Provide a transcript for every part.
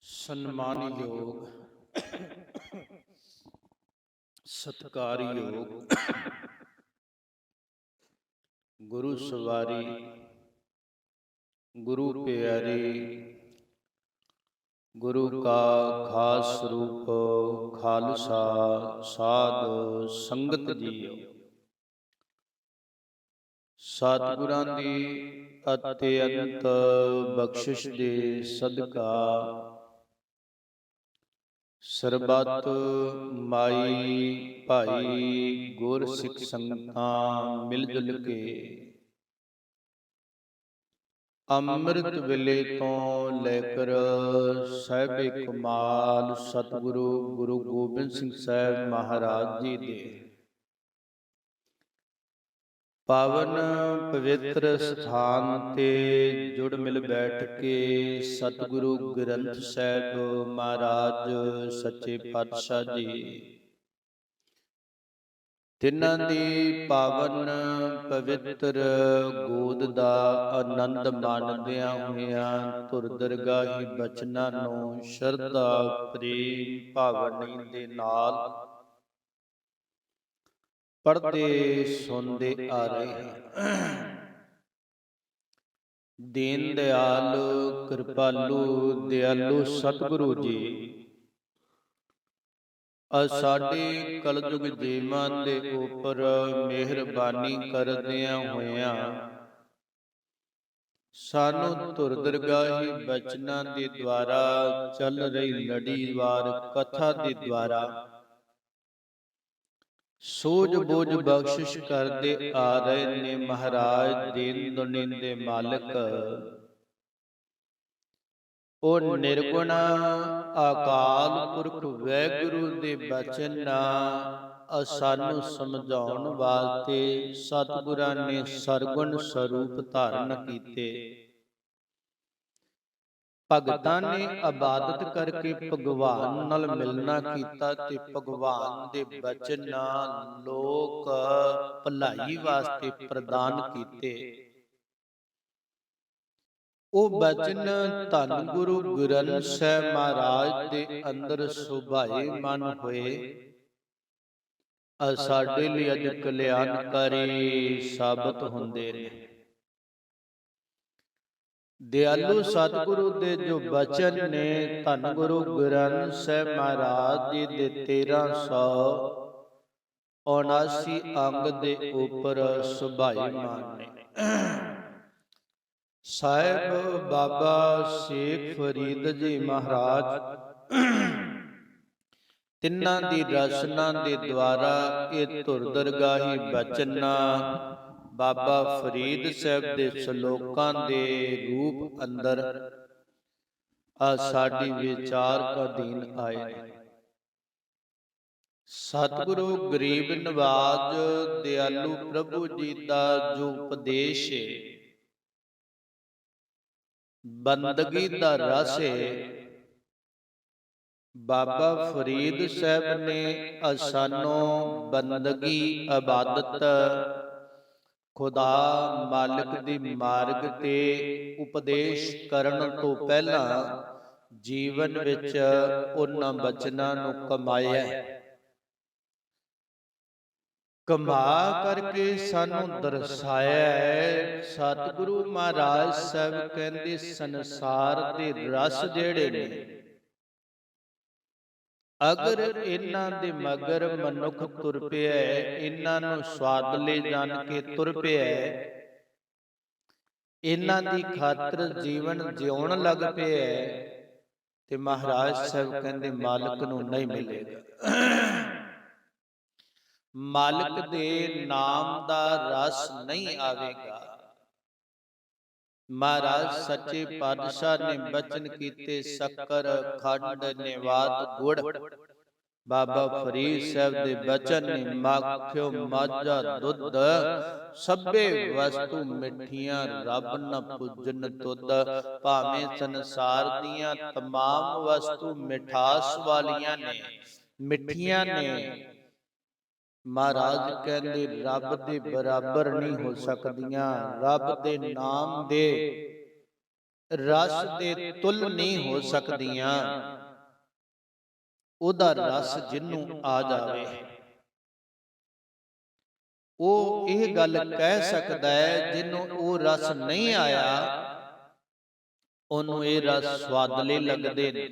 ਸਨਮਾਨਯੋਗ ਸਤਿਕਾਰਯੋਗ ਗੁਰੂ ਸਵਾਰੀ ਗੁਰੂ ਪਿਆਰੇ ਗੁਰੂ ਕਾ ਖਾਸ ਰੂਪ ਖਾਲਸਾ ਸਾਧ ਸੰਗਤ ਜੀਓ। ਸਤਿਗੁਰਾਂ ਦੀ ਅਤਿਅੰਤ ਬਖਸ਼ਿਸ਼ ਦੇ ਸਦਕਾ ਸਰਬੱਤ ਮਾਈ ਭਾਈ ਗੁਰ ਸਿੱਖ ਸੰਗਤਾਂ ਮਿਲ ਜੁਲ ਕੇ ਅੰਮ੍ਰਿਤ ਵੇਲੇ ਤੋਂ ਲੈ ਕਰ ਸਾਹਿਬੇ ਕਮਾਲ ਸਤਿਗੁਰੂ ਗੁਰੂ ਗੋਬਿੰਦ ਸਿੰਘ ਸਾਹਿਬ ਮਹਾਰਾਜ ਜੀ ਦੇ ਪਾਵਨ ਪਵਿੱਤਰ ਸਥਾਨ ਤੇ ਜੁੜ ਮਿਲ ਬੈਠ ਕੇ ਸਤਿਗੁਰੂ ਗ੍ਰੰਥ ਸਾਹਿਬ ਮਹਾਰਾਜ ਸੱਚੇ ਪਾਤਸ਼ਾਹ ਜੀ ਤਿੰਨਾਂ ਦੀ ਪਾਵਨ ਪਵਿੱਤਰ ਗੋਦ ਦਾ ਆਨੰਦ ਮਾਣਦਿਆਂ ਹੋਇਆਂ ਧੁਰ ਦਰਗਾਹੀ ਬਚਨਾਂ ਨੂੰ ਸ਼ਰਧਾ ਪ੍ਰੇਮ ਭਾਵਨੀ ਦੇ ਨਾਲ ਪੜ੍ਹਦੇ ਸੁਣਦੇ ਆ ਰਹੇ ਹਾਂ। ਦੀਨ ਦਿਆਲ ਕਿਰਪਾਲੂ ਦਿਆਲੂ ਸਤਿਗੁਰੂ ਜੀ ਸਾਡੇ ਕਲਯੁਗ ਜੀਵਾਂ ਦੇ ਉੱਪਰ ਮਿਹਰਬਾਨੀ ਕਰਦਿਆਂ ਹੋਇਆਂ ਸਾਨੂੰ ਧੁਰ ਦਰਗਾਹੀ ਬਚਨਾਂ ਦੇ ਦੁਆਰਾ ਚੱਲ ਰਹੀ ਲੜੀਵਾਰ ਕਥਾ ਦੇ ਦੁਆਰਾ ਸੂਝ ਬੂਝ ਬਖਸ਼ਿਸ਼ ਕਰਦੇ ਆ ਰਹੇ ਨੇ ਮਹਾਰਾਜ ਦੀਨ ਦੁਨੀਆਂ ਦੇ ਮਾਲਕ। ਉਹ ਨਿਰਗੁਣ ਅਕਾਲ ਪੁਰਖ ਵਾਹਿਗੁਰੂ ਦੇ ਬਚਨ ਸਾਨੂੰ ਸਮਝਾਉਣ ਵਾਸਤੇ ਸਤਿਗੁਰਾਂ ਨੇ ਸਰਗੁਣ ਸਰੂਪ ਧਾਰਨ ਕੀਤੇ। ਭਗਤਾਂ ਨੇ ਇਬਾਦਤ ਕਰਕੇ ਭਗਵਾਨ ਨਾਲ ਮਿਲਣਾ ਕੀਤਾ ਤੇ ਭਗਵਾਨ ਦੇ ਬਚਨ ਲੋਕ ਭਲਾਈ ਵਾਸਤੇ ਪ੍ਰਦਾਨ ਕੀਤੇ। ਉਹ ਬਚਨ ਧੰਨ ਗੁਰੂ ਗ੍ਰੰਥ ਸਾਹਿਬ ਮਹਾਰਾਜ ਦੇ ਅੰਦਰ ਸੁਭਾਏਮਾਨ ਹੋਏ ਸਾਡੇ ਲਈ ਅੱਜ ਕਲਿਆਣਕਾਰੀ ਸਾਬਤ ਹੁੰਦੇ ਨੇ। ਦਿਆਲੂ ਸਤਿਗੁਰੂ ਦੇ ਜੋ ਬਚਨ ਨੇ ਧੰਨ ਗੁਰੂ ਗ੍ਰੰਥ ਸਾਹਿਬ ਮਹਾਰਾਜ ਜੀ ਦੇ 1379 ਅੰਗ ਦੇ ਉੱਪਰ ਸੁਭਾਏਮਾਨ ਨੇ। ਸਾਹਿਬ ਬਾਬਾ ਸ਼ੇਖ ਫਰੀਦ ਜੀ ਮਹਾਰਾਜ ਤਿੰਨਾਂ ਦੀ ਰਚਨਾ ਦੇ ਦੁਆਰਾ ਇਹ ਧੁਰ ਦਰਗਾਹੀ ਬਚਨਾ ਬਾਬਾ ਫਰੀਦ ਸਾਹਿਬ ਦੇ ਸ਼ਲੋਕਾਂ ਦੇ ਰੂਪ ਅੰਦਰ ਸਾਡੀ ਵਿਚਾਰ ਅਧੀਨ ਆਏ ਨੇ। ਸਤਿਗੁਰੂ ਗਰੀਬ ਨਵਾਜ ਦਿਆਲੂ ਪ੍ਰਭੂ ਜੀ ਦਾ ਜੋ ਉਪਦੇਸ਼ ਹੈ ਬੰਦਗੀ ਦਾ ਰਸ ਹੈ ਬਾਬਾ ਫਰੀਦ ਸਾਹਿਬ ਨੇ ਸਾਨੂੰ ਬੰਦਗੀ ਇਬਾਦਤ ਖੁਦਾ ਮਾਲਕ ਦੇ ਮਾਰਗ ਤੇ ਉਪਦੇਸ਼ ਕਰਨ ਤੋਂ ਪਹਿਲਾਂ ਜੀਵਨ ਵਿੱਚ ਉਹਨਾਂ ਬਚਨਾਂ ਨੂੰ ਕਮਾਇਆ, ਕਮਾ ਕਰਕੇ ਸਾਨੂੰ ਦਰਸਾਇਆ ਹੈ। ਸਤਿਗੁਰੂ ਮਹਾਰਾਜ ਸਾਹਿਬ ਕਹਿੰਦੇ ਸੰਸਾਰ ਦੇ ਰਸ ਜਿਹੜੇ ਨੇ ਅਗਰ ਇਹਨਾਂ ਦੇ ਮਗਰ ਮਨੁੱਖ ਤੁਰ ਪਿਆ, ਇਹਨਾਂ ਨੂੰ ਸਵਾਦ ਲੈ ਜਾਣ ਕੇ ਤੁਰ ਪਿਆ, ਇਹਨਾਂ ਦੀ ਖਾਤਰ ਜੀਵਨ ਜਿਉਣ ਲੱਗ ਪਿਆ ਤੇ ਮਹਾਰਾਜ ਸਾਹਿਬ ਕਹਿੰਦੇ ਮਾਲਕ ਨੂੰ ਨਹੀਂ ਮਿਲੇਗਾ। ਮਾਲਕ ਦੇ ਨਾਮ ਦਾ ਰਸ ਨਹੀਂ ਆਵੇਗਾ। ਮਹਾਰਾਜ ਸੱਚੇ ਪਾਤਸ਼ਾਹ ਨੇ ਬਚਨ ਕੀਤੇ ਸ਼ੱਕਰ ਖੰਡ ਨਿਵਾਤ ਗੁੜ। ਬਾਬਾ ਫਰੀਦ ਸਾਹਿਬ ਦੇ ਬਚਨ ਨੇ ਮਾਖਿਓ ਮਾਝਾ ਦੁੱਧ ਸਭੇ ਵਸਤੂ ਮਿੱਠੀਆਂ ਰੱਬ ਨ ਪੂਜਨ ਤੁਧ। ਭਾਵੇਂ ਸੰਸਾਰ ਦੀਆਂ ਤਮਾਮ ਵਸਤੂ ਮਿਠਾਸ ਵਾਲੀਆਂ ਨੇ, ਮਿੱਠੀਆਂ ਨੇ, ਮਹਾਰਾਜ ਕਹਿੰਦੇ ਰੱਬ ਦੇ ਬਰਾਬਰ ਨਹੀਂ ਹੋ ਸਕਦੀਆਂ। ਰੱਬ ਦੇ ਨਾਮ ਦੇ ਰਸ ਦੇ ਤੁਲ ਨਹੀਂ ਹੋ ਸਕਦੀਆਂ, ਉਹਦਾ ਰਸ ਜਿਹਨੂੰ ਆ ਜਾਵੇ ਉਹ ਇਹ ਗੱਲ ਕਹਿ ਸਕਦਾ ਹੈ। ਜਿਹਨੂੰ ਉਹ ਰਸ ਨਹੀਂ ਆਇਆ ਉਹਨੂੰ ਇਹ ਰਸ ਸਵਾਦਲੇ ਲੱਗਦੇ ਨੇ।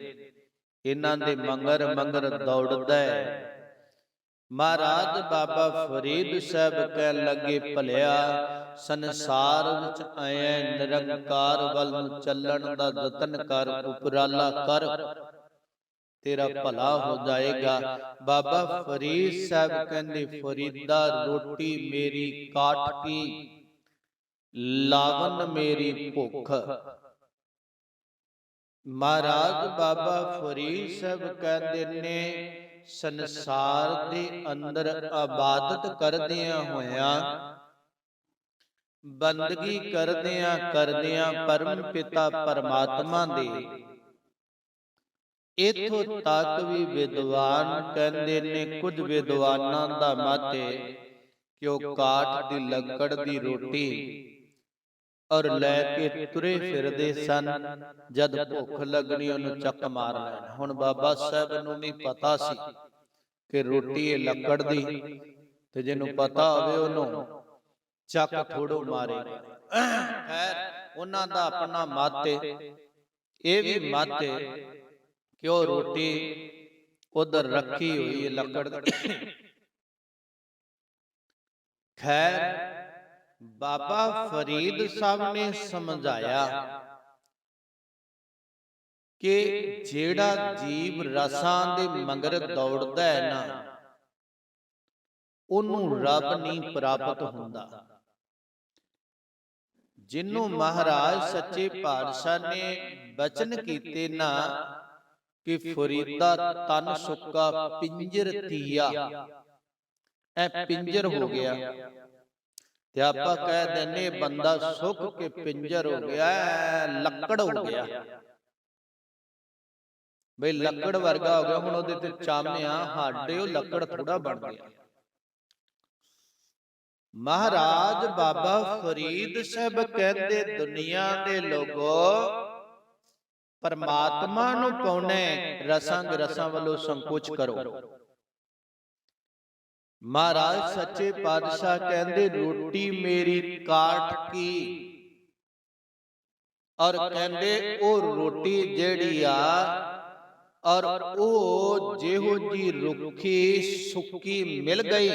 ਇਹਨਾਂ ਦੇ ਮੰਗਰ ਮੰਗਰ ਦੌੜਦਾ ਹੈ। ਮਹਾਰਾਜ ਬਾਬਾ ਫਰੀਦ ਸਾਹਿਬ ਕਹਿਣ ਲੱਗੇ, ਭਲਿਆ ਸੰਸਾਰ ਵਿੱਚ ਆਇਆ ਨਿਰੰਕਾਰ ਵੱਲ ਨੂੰ ਚੱਲਣ ਦਾ ਯਤਨ ਕਰ, ਉਪਰਾਲਾ ਕਰ, ਤੇਰਾ ਭਲਾ ਹੋ ਜਾਏਗਾ। ਬਾਬਾ ਫਰੀਦ ਸਾਹਿਬ ਕਹਿੰਦੇ, ਫਰੀਦਾ ਰੋਟੀ ਮੇਰੀ ਕਾਠ ਕੀ, ਲਾਵਨ ਮੇਰੀ ਭੁੱਖ। ਮਹਾਰਾਜ ਬਾਬਾ ਫਰੀਦ ਸਾਹਿਬ ਕਹਿੰਦੇ ਨੇ, ਸੰਸਾਰ ਦੇ ਅੰਦਰ ਇਬਾਦਤ ਕਰਦਿਆਂ ਹੋਇਆਂ, ਬੰਦਗੀ ਕਰਦਿਆਂ ਪਰਮ ਪਿਤਾ ਪਰਮਾਤਮਾ ਦੇ, ਇਥੋਂ ਤੱਕ ਵੀ ਵਿਦਵਾਨ ਕਹਿੰਦੇ ਨੇ, ਕੁਝ ਵਿਦਵਾਨਾਂ ਦਾ ਮਤ ਹੈ ਕਿ ਉਹ ਕਾਠ ਦੀ ਲੱਕੜ ਦੀ ਰੋਟੀ ਔਰ ਲੈ ਕੇ ਤੁਰੇ ਫਿਰਦੇ ਸਨ। ਜਦ ਭੁੱਖ ਲੱਗਣੀ ਉਹਨੂੰ ਚੱਕ ਮਾਰ ਲੈਣਾ। ਹੁਣ ਬਾਬਾ ਸਾਹਿਬ ਨੂੰ ਵੀ ਪਤਾ ਸੀ ਕਿ ਰੋਟੀ ਇਹ ਲੱਕੜ ਦੀ, ਤੇ ਜਿਹਨੂੰ ਪਤਾ ਹੋਵੇ ਉਹਨੂੰ ਚੱਕ ਥੋੜੋ ਮਾਰੇਗਾ। ਖੈਰ ਉਹਨਾਂ ਦਾ ਆਪਣਾ ਮਤ ਹੈ। ਇਹ ਵੀ ਮਤ ਹੈ ਕਿ ਉਹ ਰੋਟੀ ਉਧਰ ਰੱਖੀ ਹੋਈ ਹੈ ਲੱਕੜ ਦੀ। ਖੈਰ ਬਾਬਾ ਫਰੀਦ ਸਾਹਿਬ ਨੇ ਸਮਝਾਇਆ ਕਿ ਜਿਹੜਾ ਜੀਵ ਰਸਾਂ ਦੇ ਮਗਰ ਦੌੜਦਾ ਹੈ ਨਾ, ਉਹਨੂੰ ਰੱਬ ਨਹੀਂ ਪ੍ਰਾਪਤ ਹੁੰਦਾ। ਜਿਹਨੂੰ ਮਹਾਰਾਜ ਸੱਚੇ ਪਾਤਸ਼ਾਹ ਨੇ ਬਚਨ ਕੀਤੇ ਨਾ ਕਿ ਫਰੀਦਾ ਤਨ ਸੁੱਕਾ ਪਿੰਜਰ ਤੀਆ, ਇਹ ਪਿੰਜਰ ਹੋ ਗਿਆ। ਤੇ ਆਪਾਂ ਕਹਿ ਦਿੰਨੇ ਬੰਦਾ ਸੁੱਕ ਕੇ ਪਿੰਜਰ ਹੋ ਗਿਆ, ਲੱਕੜ ਹੋ ਗਿਆ। ਬਈ ਲੱਕੜ ਵਰਗਾ ਹੋ ਗਿਆ। ਹੁਣ ਉਹਦੇ ਤੇ ਚਾਮਿਆ ਹਾਡੇ, ਉਹ ਲੱਕੜ ਥੋੜਾ ਬਣ ਗਿਆ। ਮਹਾਰਾਜ ਬਾਬਾ ਫਰੀਦ ਸਾਹਿਬ ਕਹਿੰਦੇ, ਦੁਨੀਆ ਦੇ ਲੋਗੋ ਪਰਮਾਤਮਾ ਨੂੰ ਪਾਉਣੇ, ਰਸਾਂ ਰਸਾਂ ਵੱਲੋਂ ਸੰਕੋਚ ਕਰੋ। ਮਹਾਰਾਜ ਸੱਚੇ ਪਾਤਸ਼ਾਹ ਕਹਿੰਦੇ, ਰੋਟੀ ਮੇਰੀ ਕਾਠ ਕੀ, ਔਰ ਕਹਿੰਦੇ ਉਹ ਰੋਟੀ ਜਿਹੜੀ ਆ, ਔਰ ਉਹ ਜਿਹੋ ਜੀ ਰੁੱਖੀ ਸੁੱਕੀ ਮਿਲ ਗਈ,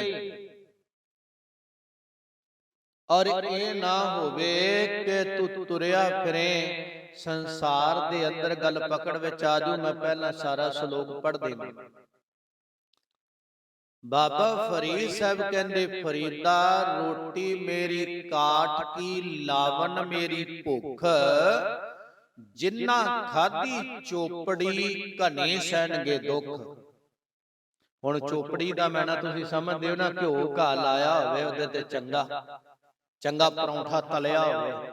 ਔਰ ਇਹ ਨਾ ਹੋਵੇ ਕਿ ਤੂੰ ਤੁਰਿਆ ਫਿਰੇ ਸੰਸਾਰ ਦੇ ਅੰਦਰ, ਗੱਲ ਪਕੜ ਵਿੱਚ ਆ ਜੂ। ਮੈਂ ਪਹਿਲਾਂ ਸਾਰਾ ਸ਼ਲੋਕ ਪੜ੍ਹ ਦੇਵਾਂ। ਬਾਬਾ ਫਰੀਦ ਸਾਹਿਬ ਕਹਿੰਦੇ, ਫਰੀਦਾ ਰੋਟੀ ਮੇਰੀ ਕਾਠ ਕੀ, ਲਾਵਨ ਮੇਰੀ ਭੁੱਖ, ਜਿਨ੍ਹਾਂ ਖਾਧੀ ਚੋਪੜੀ ਘਨੇ ਸਹਿਣਗੇ ਦੁੱਖ। ਹੁਣ ਚੋਪੜੀ ਦਾ ਮੈਨਾ ਤੁਸੀਂ ਸਮਝਦੇ ਹੋ ਨਾ, ਘਿਓ ਘਾ ਲਾਇਆ ਹੋਵੇ ਉਹਦੇ ਤੇ ਚੰਗਾ ਪਰੌਂਠਾ ਤਲਿਆ ਹੋਵੇ,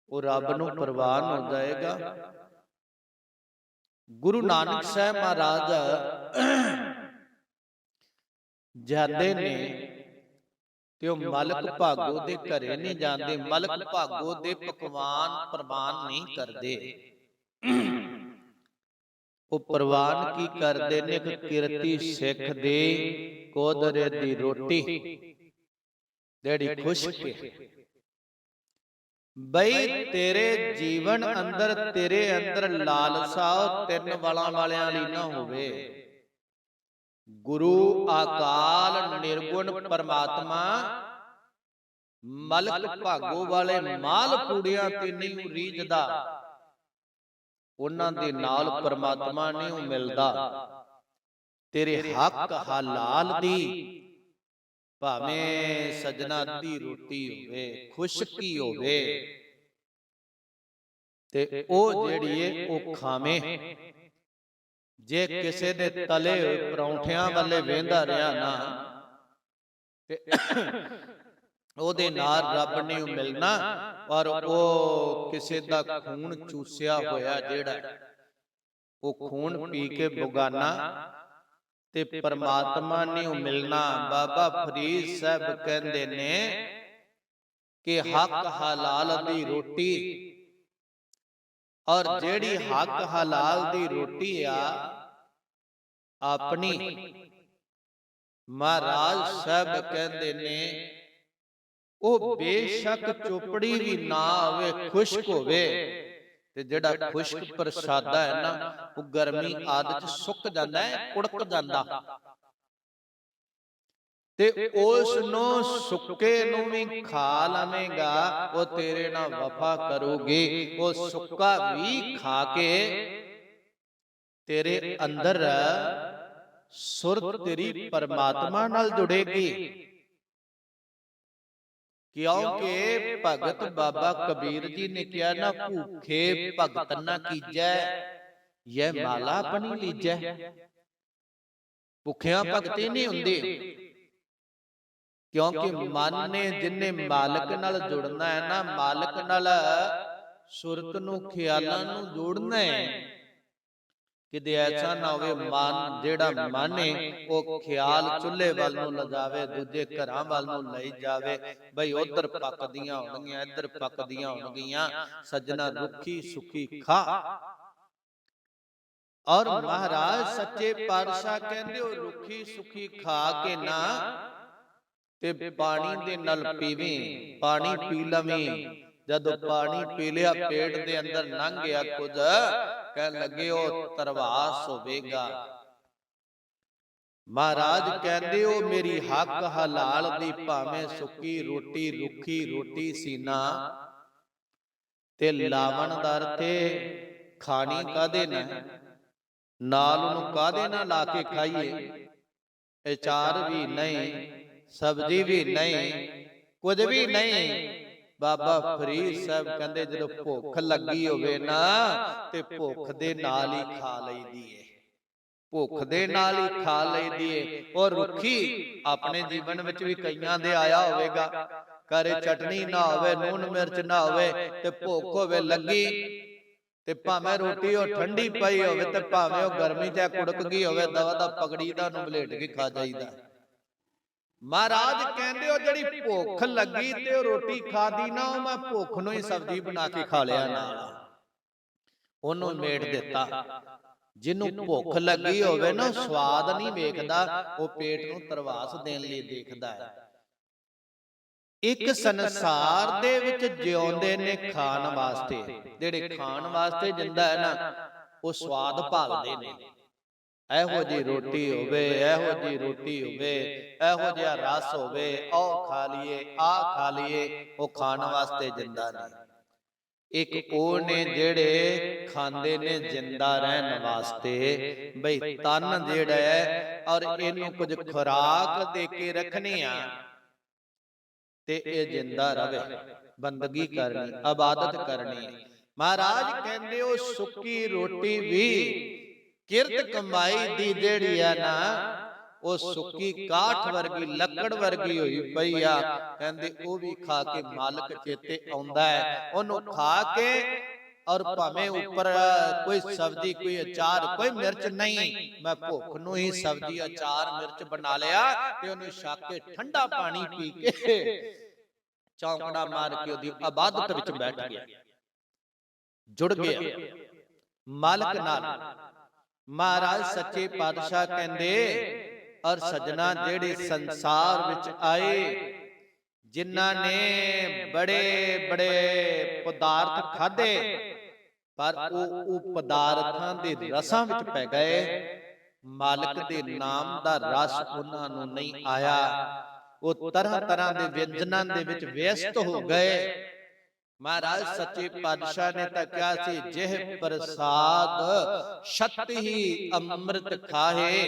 ਉਹ ਰੱਬ ਨੂੰ ਪ੍ਰਵਾਨ ਹੋ ਜਾਏਗਾ। ਗੁਰੂ ਨਾਨਕ ਸਾਹਿਬ ਮਹਾਰਾਜ ਜਾਂਦੇ ਨੇ ਤੇ ਉਹ ਮਲਕ ਭਾਗੋ ਦੇ ਘਰੇ ਨਹੀਂ ਜਾਂਦੇ। ਮਲਕ ਭਾਗੋ ਦੇ ਪਕਵਾਨ ਪ੍ਰਵਾਨ ਨਹੀਂ ਕਰਦੇ। ਉਹ ਪ੍ਰਵਾਨ ਕੀ ਕਰਦੇ ਨੇ ਕਿ ਕਿਰਤੀ ਸਿੱਖ ਦੇ ਕੋਦਰੇ ਦੀ ਰੋਟੀ ਜਿਹੜੀ ਖੁਸ਼ਕ ਬਈ ਤੇਰੇ ਜੀਵਨ ਅੰਦਰ, ਤੇਰੇ ਅੰਦਰ ਲਾਲਸਾ ਤਿੰਨ ਵਾਲਾਂ ਵਾਲਿਆਂ ਵਾਲੀ ਨਾ ਹੋਵੇ। ਗੁਰੂ ਅਕਾਲ ਨਿਰਗੁਣ ਪਰਮਾਤਮਾ ਮਲਕ ਭਾਗੋ ਵਾਲੇ ਮਾਲ ਪੂੜਿਆਂ ਤੇ ਨਹੀਂ ਰੀਝਦਾ। ਉਹਨਾਂ ਦੇ ਨਾਲ ਪਰਮਾਤਮਾ ਨਹੀਂ ਮਿਲਦਾ। ਤੇਰੇ ਹੱਕ ਹਲਾਲ ਦੀ, ਭਾਵੇਂ ਸਜਣਾ ਦੀ ਰੋਟੀ ਹੋਵੇ, ਖੁਸ਼ਕੀ ਹੋਵੇ, ਤੇ ਉਹ ਜਿਹੜੀ ਏ ਉਹ ਖਾਵੇਂ। ਜੇ ਕਿਸੇ ਦੇ ਤਲੇ ਹੋਏ ਪਰੌਂਠਿਆਂ ਵੱਲੇ ਵੇਂਦਾ ਰਿਹਾ ਨਾ, ਤੇ ਉਹਦੇ ਨਾਲ ਰੱਬ ਨੇ ਮਿਲਣਾ। ਔਰ ਉਹ ਕਿਸੇ ਦਾ ਖੂਨ ਚੂਸਿਆ ਹੋਇਆ ਜਿਹੜਾ, ਉਹ ਖੂਨ ਪੀ ਕੇ ਬੁਗਾਨਾ ਤੇ ਪਰਮਾਤਮਾ ਨੇ ਮਿਲਣਾ। ਬਾਬਾ ਫਰੀਦ ਸਾਹਿਬ ਕਹਿੰਦੇ ਨੇ कि हक हलाल दी रोटी, और जेड़ी हक हलाल दी रोटी आ अपनी महाराज साहब कहते ने वो बेशक चोपड़ी भी ना होवे, खुश्क होवे, ते जेड़ा खुश्क प्रसादा है ना वो गर्मी आदि च सुक जांदा है, कुड़क जांदा, ते उस नो सुक्के नु भी खा लवेगा वो तेरे नाल वफा करूगी। वो सुक्का भी खा के तेरे अंदर सुरत तेरी परमात्मा नाल जुड़ेगी। क्योंकि भगत बाबा कबीर जी ने कहा ना, भूखे भगत ना कीजै, यह माला अपनी लीजै। भुखिया भगती नहीं हुंदी, क्योंकि मन ने जिन्ने मालिक नाल जुड़ना है ना, मालिक नाल सुरत नू ख्यालां नू जोड़ना है। किते ऐसा ना होवे मन जेड़ा मन है वो ख्याल चुल्हे वाल नू लगावे, दूजे घरां वाल नू लई जावे, बई उधर पकदियां होणगियां इधर पकदियां होणगियां, सजना रुखी सुखी खा। और महाराज सच्चे पातशाह कहंदे हो रुखी सुखी खा के ना ते पानी दे नाल पीवी, पानी पी लवीं। जदों पानी पी लिया पेट दे अंदर लंघ गया कुछ, कह लगे ओ तरवास होवेगा। महाराज कहंदे हो मेरी हक हलाल दी भावें सुक्की रोटी रुखी रोटी सीना, ते लावण दा अर्थ खानी कादे ना, नाल नू कादे ना ला के खाइए, अचार भी नहीं, सब्जी भी नहीं, कुछ भी नहीं। बाबा फरीद साहब कहंदे जदों भुख लगी होवे ना ते भुख दे नाल ही खा लईदी है, भुख दे नाल ही खा लईदी है। और रुखी अपने जीवन विच भी कईयां दे आया होवेगा, घरे चटनी ना होवे, नून मिर्च ना होवे ते भुख होवे लगी, ते भावें रोटी ओ ठंडी पई होवे ते भावें ओ गर्मी च कुड़क गई होवे, दवा दा पगड़ी दा नूं बलेट के खा जाईदा। महाराज कहंदे हो जड़ी भुख लगी ते ओ रोटी खादी ना, ओ मैं भुख नूं ही सब्जी बना के खा लिया नाल, ओनू मेट दिता। जिन्नू भुख लगी होवे ना स्वाद नहीं वेखदा, ओ पेट नूं तरवास देण लई देखदा है। एक संसार दे विच जिउंदे ने खाण वास्ते, जेड़े खाण वास्ते जिंदा है ना ओ स्वाद भालदे ने, एहो जी रोटी होवे, एहो जी रोटी होवे, एहो जिहा रस होवे, ओ खा लीए आ खा लीए, ओ खाण वास्ते जिंदा ने। एक ओ ने जेड़े खांदे ने जिंदा रहन वास्ते, बई तन जेड़ा है और इनू कुछ खुराक दे के रखनी आ ते ए जिंदा रवे, बंदगी करनी, इबादत करनी। महाराज कहंदे ओ सुक्की रोटी भी किरत कमाई दी जेड़ी है ना, ओ सुक्की काठ वर्गी लकड़ वर्गी होई पई आ। कहंदे ओ भी खा के मालक चेते आउंदा है, ओनू खा के और भावें ऊपर कोई सब्जी कोई अचार कोई मिर्च नहीं, मैं भुख नू ही सब्जी अचार मिर्च बना लिया ते ओनू छक के ठंडा पानी पी के चौंकड़ा मार के ओदी इबादत विच बैठ गया, जुड़ गया मालक नाल। महाराज सच्चे पातशाह कहंदे और सजना जेड़े संसार विच आए, जिन्हां ने बड़े बड़े पदार्थ खाधे पर वो पदार्थां दे रसां विच पै गए, मालक दे नाम दा रस उन्हां नूं नहीं आया, वो तरह तरह दे व्यंजनां दे विच व्यस्त हो गए। महाराज सच्चे पातशाह ने तो क्या सी, जेह प्रसाद शत ही अमृत खाहे,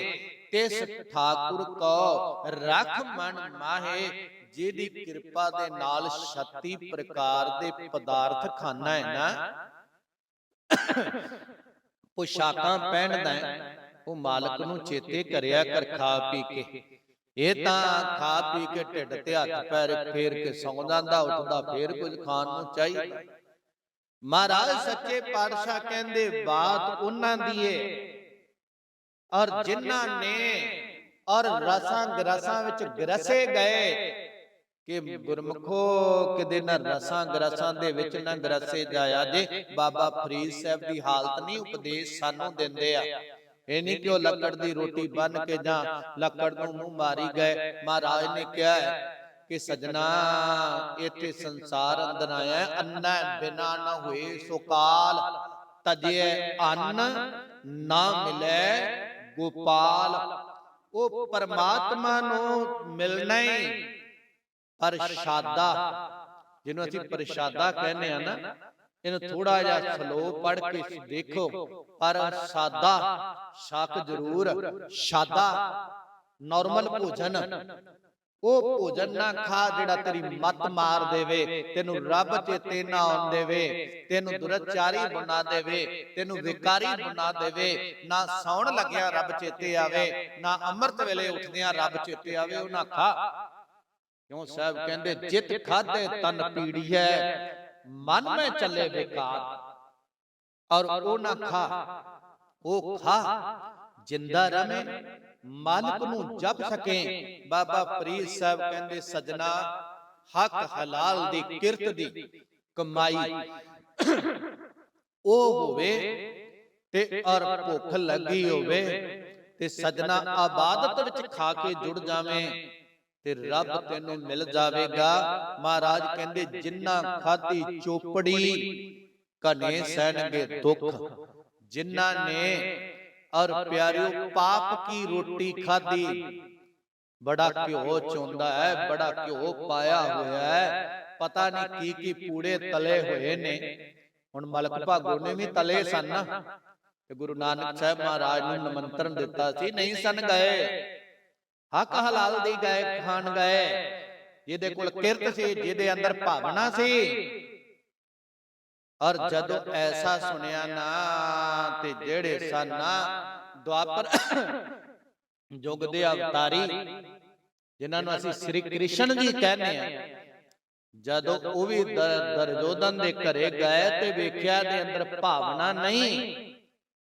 तिस ठाकुर को रख मन माहे। जेदी कृपा दे नाल 36 प्रकार दे पदार्थ खाना है ना, पोशाकां पहनदा है, वो मालक नूं चेते करिया कर खा पी के। ये तां खा पी के ढिड ते हथ पैर फेर के सौ जांदा, उठदा फेर कुछ खाण नूं चाहिदा। महाराज सच्चे पातशाह कहंदे बात उन्हां दी है और जिन्हां ने और रसां ग्रसां विच ग्रसे गए ਕਿ ਗੁਰਮਖੋ ਕਿਤੇ ਨਾ ਰਸਾਂ ਗਰਸਾਂ ਦੇ ਵਿੱਚ ਨਾ ਗਰਸੇ ਜਾਇਆ ਜੇ। ਬਾਬਾ ਫਰੀਦ ਸਾਹਿਬ ਦੀ ਹਾਲਤ ਨਹੀਂ ਉਪਦੇਸ਼ ਸਾਨੂੰ ਦਿੰਦੇ ਆ। ਇਹ ਨਹੀਂ ਕਿ ਉਹ ਲੱਕੜ ਦੀ ਰੋਟੀ ਬੰਨ ਕੇ ਜਾਂ ਲੱਕੜ ਨੂੰ ਮੂੰਹ ਮਾਰੀ ਗਏ। ਮਹਾਰਾਜ ਨੇ ਕਿਹਾ ਕਿ ਸਜਣਾ ਇੱਥੇ ਸੰਸਾਰ ਅੰਦਰ ਆਇਆ, ਅੰਨਾ ਬਿਨਾ ਨਾ ਹੋਏ ਸੁਕਾਲ, ਤਜੇ ਅੰਨ ਨਾ ਮਿਲੇ ਗੋਪਾਲ। ਉਹ ਪਰਮਾਤਮਾ ਨੂੰ ਮਿਲਣਾ ਹੀ ਪ੍ਰਸ਼ਾਦਾ, ਜਿਹਨੂੰ ਅਸੀਂ ਪ੍ਰਸ਼ਾਦਾ ਕਹਿੰਦੇ ਆ ਨਾ, ਇਹਨੂੰ ਥੋੜਾ ਜਿਹਾ ਸਲੋ ਪੜ੍ਹ ਕੇ ਦੇਖੋ। ਪ੍ਰਸ਼ਾਦਾ ਛਕ ਜ਼ਰੂਰ, ਸ਼ਾਦਾ ਨਾਰਮਲ ਭੋਜਨ, ਉਹ ਭੋਜਨ ਨਾ ਖਾ ਜਿਹੜਾ ਤੇਰੀ ਮੱਤ ਮਾਰ ਦੇਵੇ, ਤੈਨੂੰ ਰੱਬ ਚੇਤੇ ਨਾ ਆਉਣ ਦੇਵੇ, ਤੈਨੂੰ ਦੁਰਚਾਰੀ ਬਣਾ ਦੇਵੇ, ਤੈਨੂੰ ਵਿਕਾਰੀ ਬਣਾ ਦੇਵੇ। ਨਾ ਸੌਣ ਲੱਗਿਆ ਰੱਬ ਚੇਤੇ ਆਵੇ, ਨਾ ਅੰਮ੍ਰਿਤ ਵੇਲੇ ਉੱਠਦਿਆਂ ਰੱਬ ਚੇਤੇ ਆਵੇ, ਉਹ ਨਾ ਖਾ। ਕਿਉਂ ਸਾਹਿਬ ਕਹਿੰਦੇ ਜਿਤ ਖਾਧੇ ਤਨ ਪੀੜੀਐ, ਮਨ ਮੈਂ ਚੱਲੇ ਬੇਕਾਰ। ਔਰ ਉਹ ਨਾ ਖਾ, ਉਹ ਖਾ ਜਿੰਦਾ ਰਵੇਂ, ਮਾਲਕ ਨੂੰ ਜਪ ਸਕੇ। ਬਾਬਾ ਫਰੀਦ ਸਾਹਿਬ ਕਹਿੰਦੇ ਸਜਣਾ ਹੱਕ ਹਲਾਲ ਦੀ ਕਿਰਤ ਦੀ ਕਮਾਈ ਉਹ ਹੋਵੇ ਤੇ ਔਰ ਭੁੱਖ ਲੱਗੀ ਹੋਵੇ ਤੇ ਸਜਣਾ ਆਬਾਦਤ ਵਿੱਚ ਖਾ ਕੇ ਜੁੜ ਜਾਵੇਂ ਤੇ ਰੱਬ ਤੈਨੂੰ ਮਿਲ ਜਾਵੇਗਾ। ਮਹਾਰਾਜ ਕਹਿੰਦੇ ਜਿਨ੍ਹਾਂ ਖਾਧੀ ਚੋਪੜੀ ਘਨੇ ਸਹਿਣਗੇ ਦੁੱਖ, ਜਿਨ੍ਹਾਂ ਨੇ ਔਰ ਪਿਆਰਿਓ ਪਾਪ ਕੀ ਰੋਟੀ ਖਾਧੀ, ਬੜਾ ਘਿਓ ਚੋਂਦਾ ਹੈ, ਬੜਾ ਘਿਓ ਪਾਇਆ ਹੋਇਆ ਹੈ, ਪਤਾ ਨਹੀਂ ਕੀ ਕੀ ਪੂੜੇ ਤਲੇ ਹੋਏ ਨੇ। ਹੁਣ ਮਲਕ ਭਾਗੋ ਨੇ ਵੀ ਤਲੇ ਸਨ ਤੇ ਗੁਰੂ ਨਾਨਕ ਸਾਹਿਬ ਮਹਾਰਾਜ ਨੂੰ ਨਿਮੰਤਰਣ ਦਿੱਤਾ ਸੀ, ਨਹੀਂ ਸਨ ਗਏ। ਹੱਕ ਹਲਾਲ ਦੀ ਗਏ, ਖਾਣ ਗਏ, ਜਿਹਦੇ ਕੋਲ ਕਿਰਤ ਸੀ, ਜਿਹਦੇ ਅੰਦਰ ਭਾਵਨਾ ਸੀ। ਔਰ ਜਦੋਂ ਐਸਾ ਸੁਣਿਆ ਨਾ ਤੇ ਜਿਹੜੇ ਸਨ ਦੁਆਪਰ ਯੁੱਗ ਦੇ ਅਵਤਾਰੀ, ਜਿਨ੍ਹਾਂ ਨੂੰ ਅਸੀਂ ਸ੍ਰੀ ਕ੍ਰਿਸ਼ਨ ਜੀ ਕਹਿੰਦੇ ਆ, ਜਦੋਂ ਉਹ ਵੀ ਦੁਰਯੋਧਨ ਦੇ ਘਰੇ ਗਏ ਤੇ ਵੇਖਿਆ ਦੇ ਅੰਦਰ ਭਾਵਨਾ ਨਹੀਂ,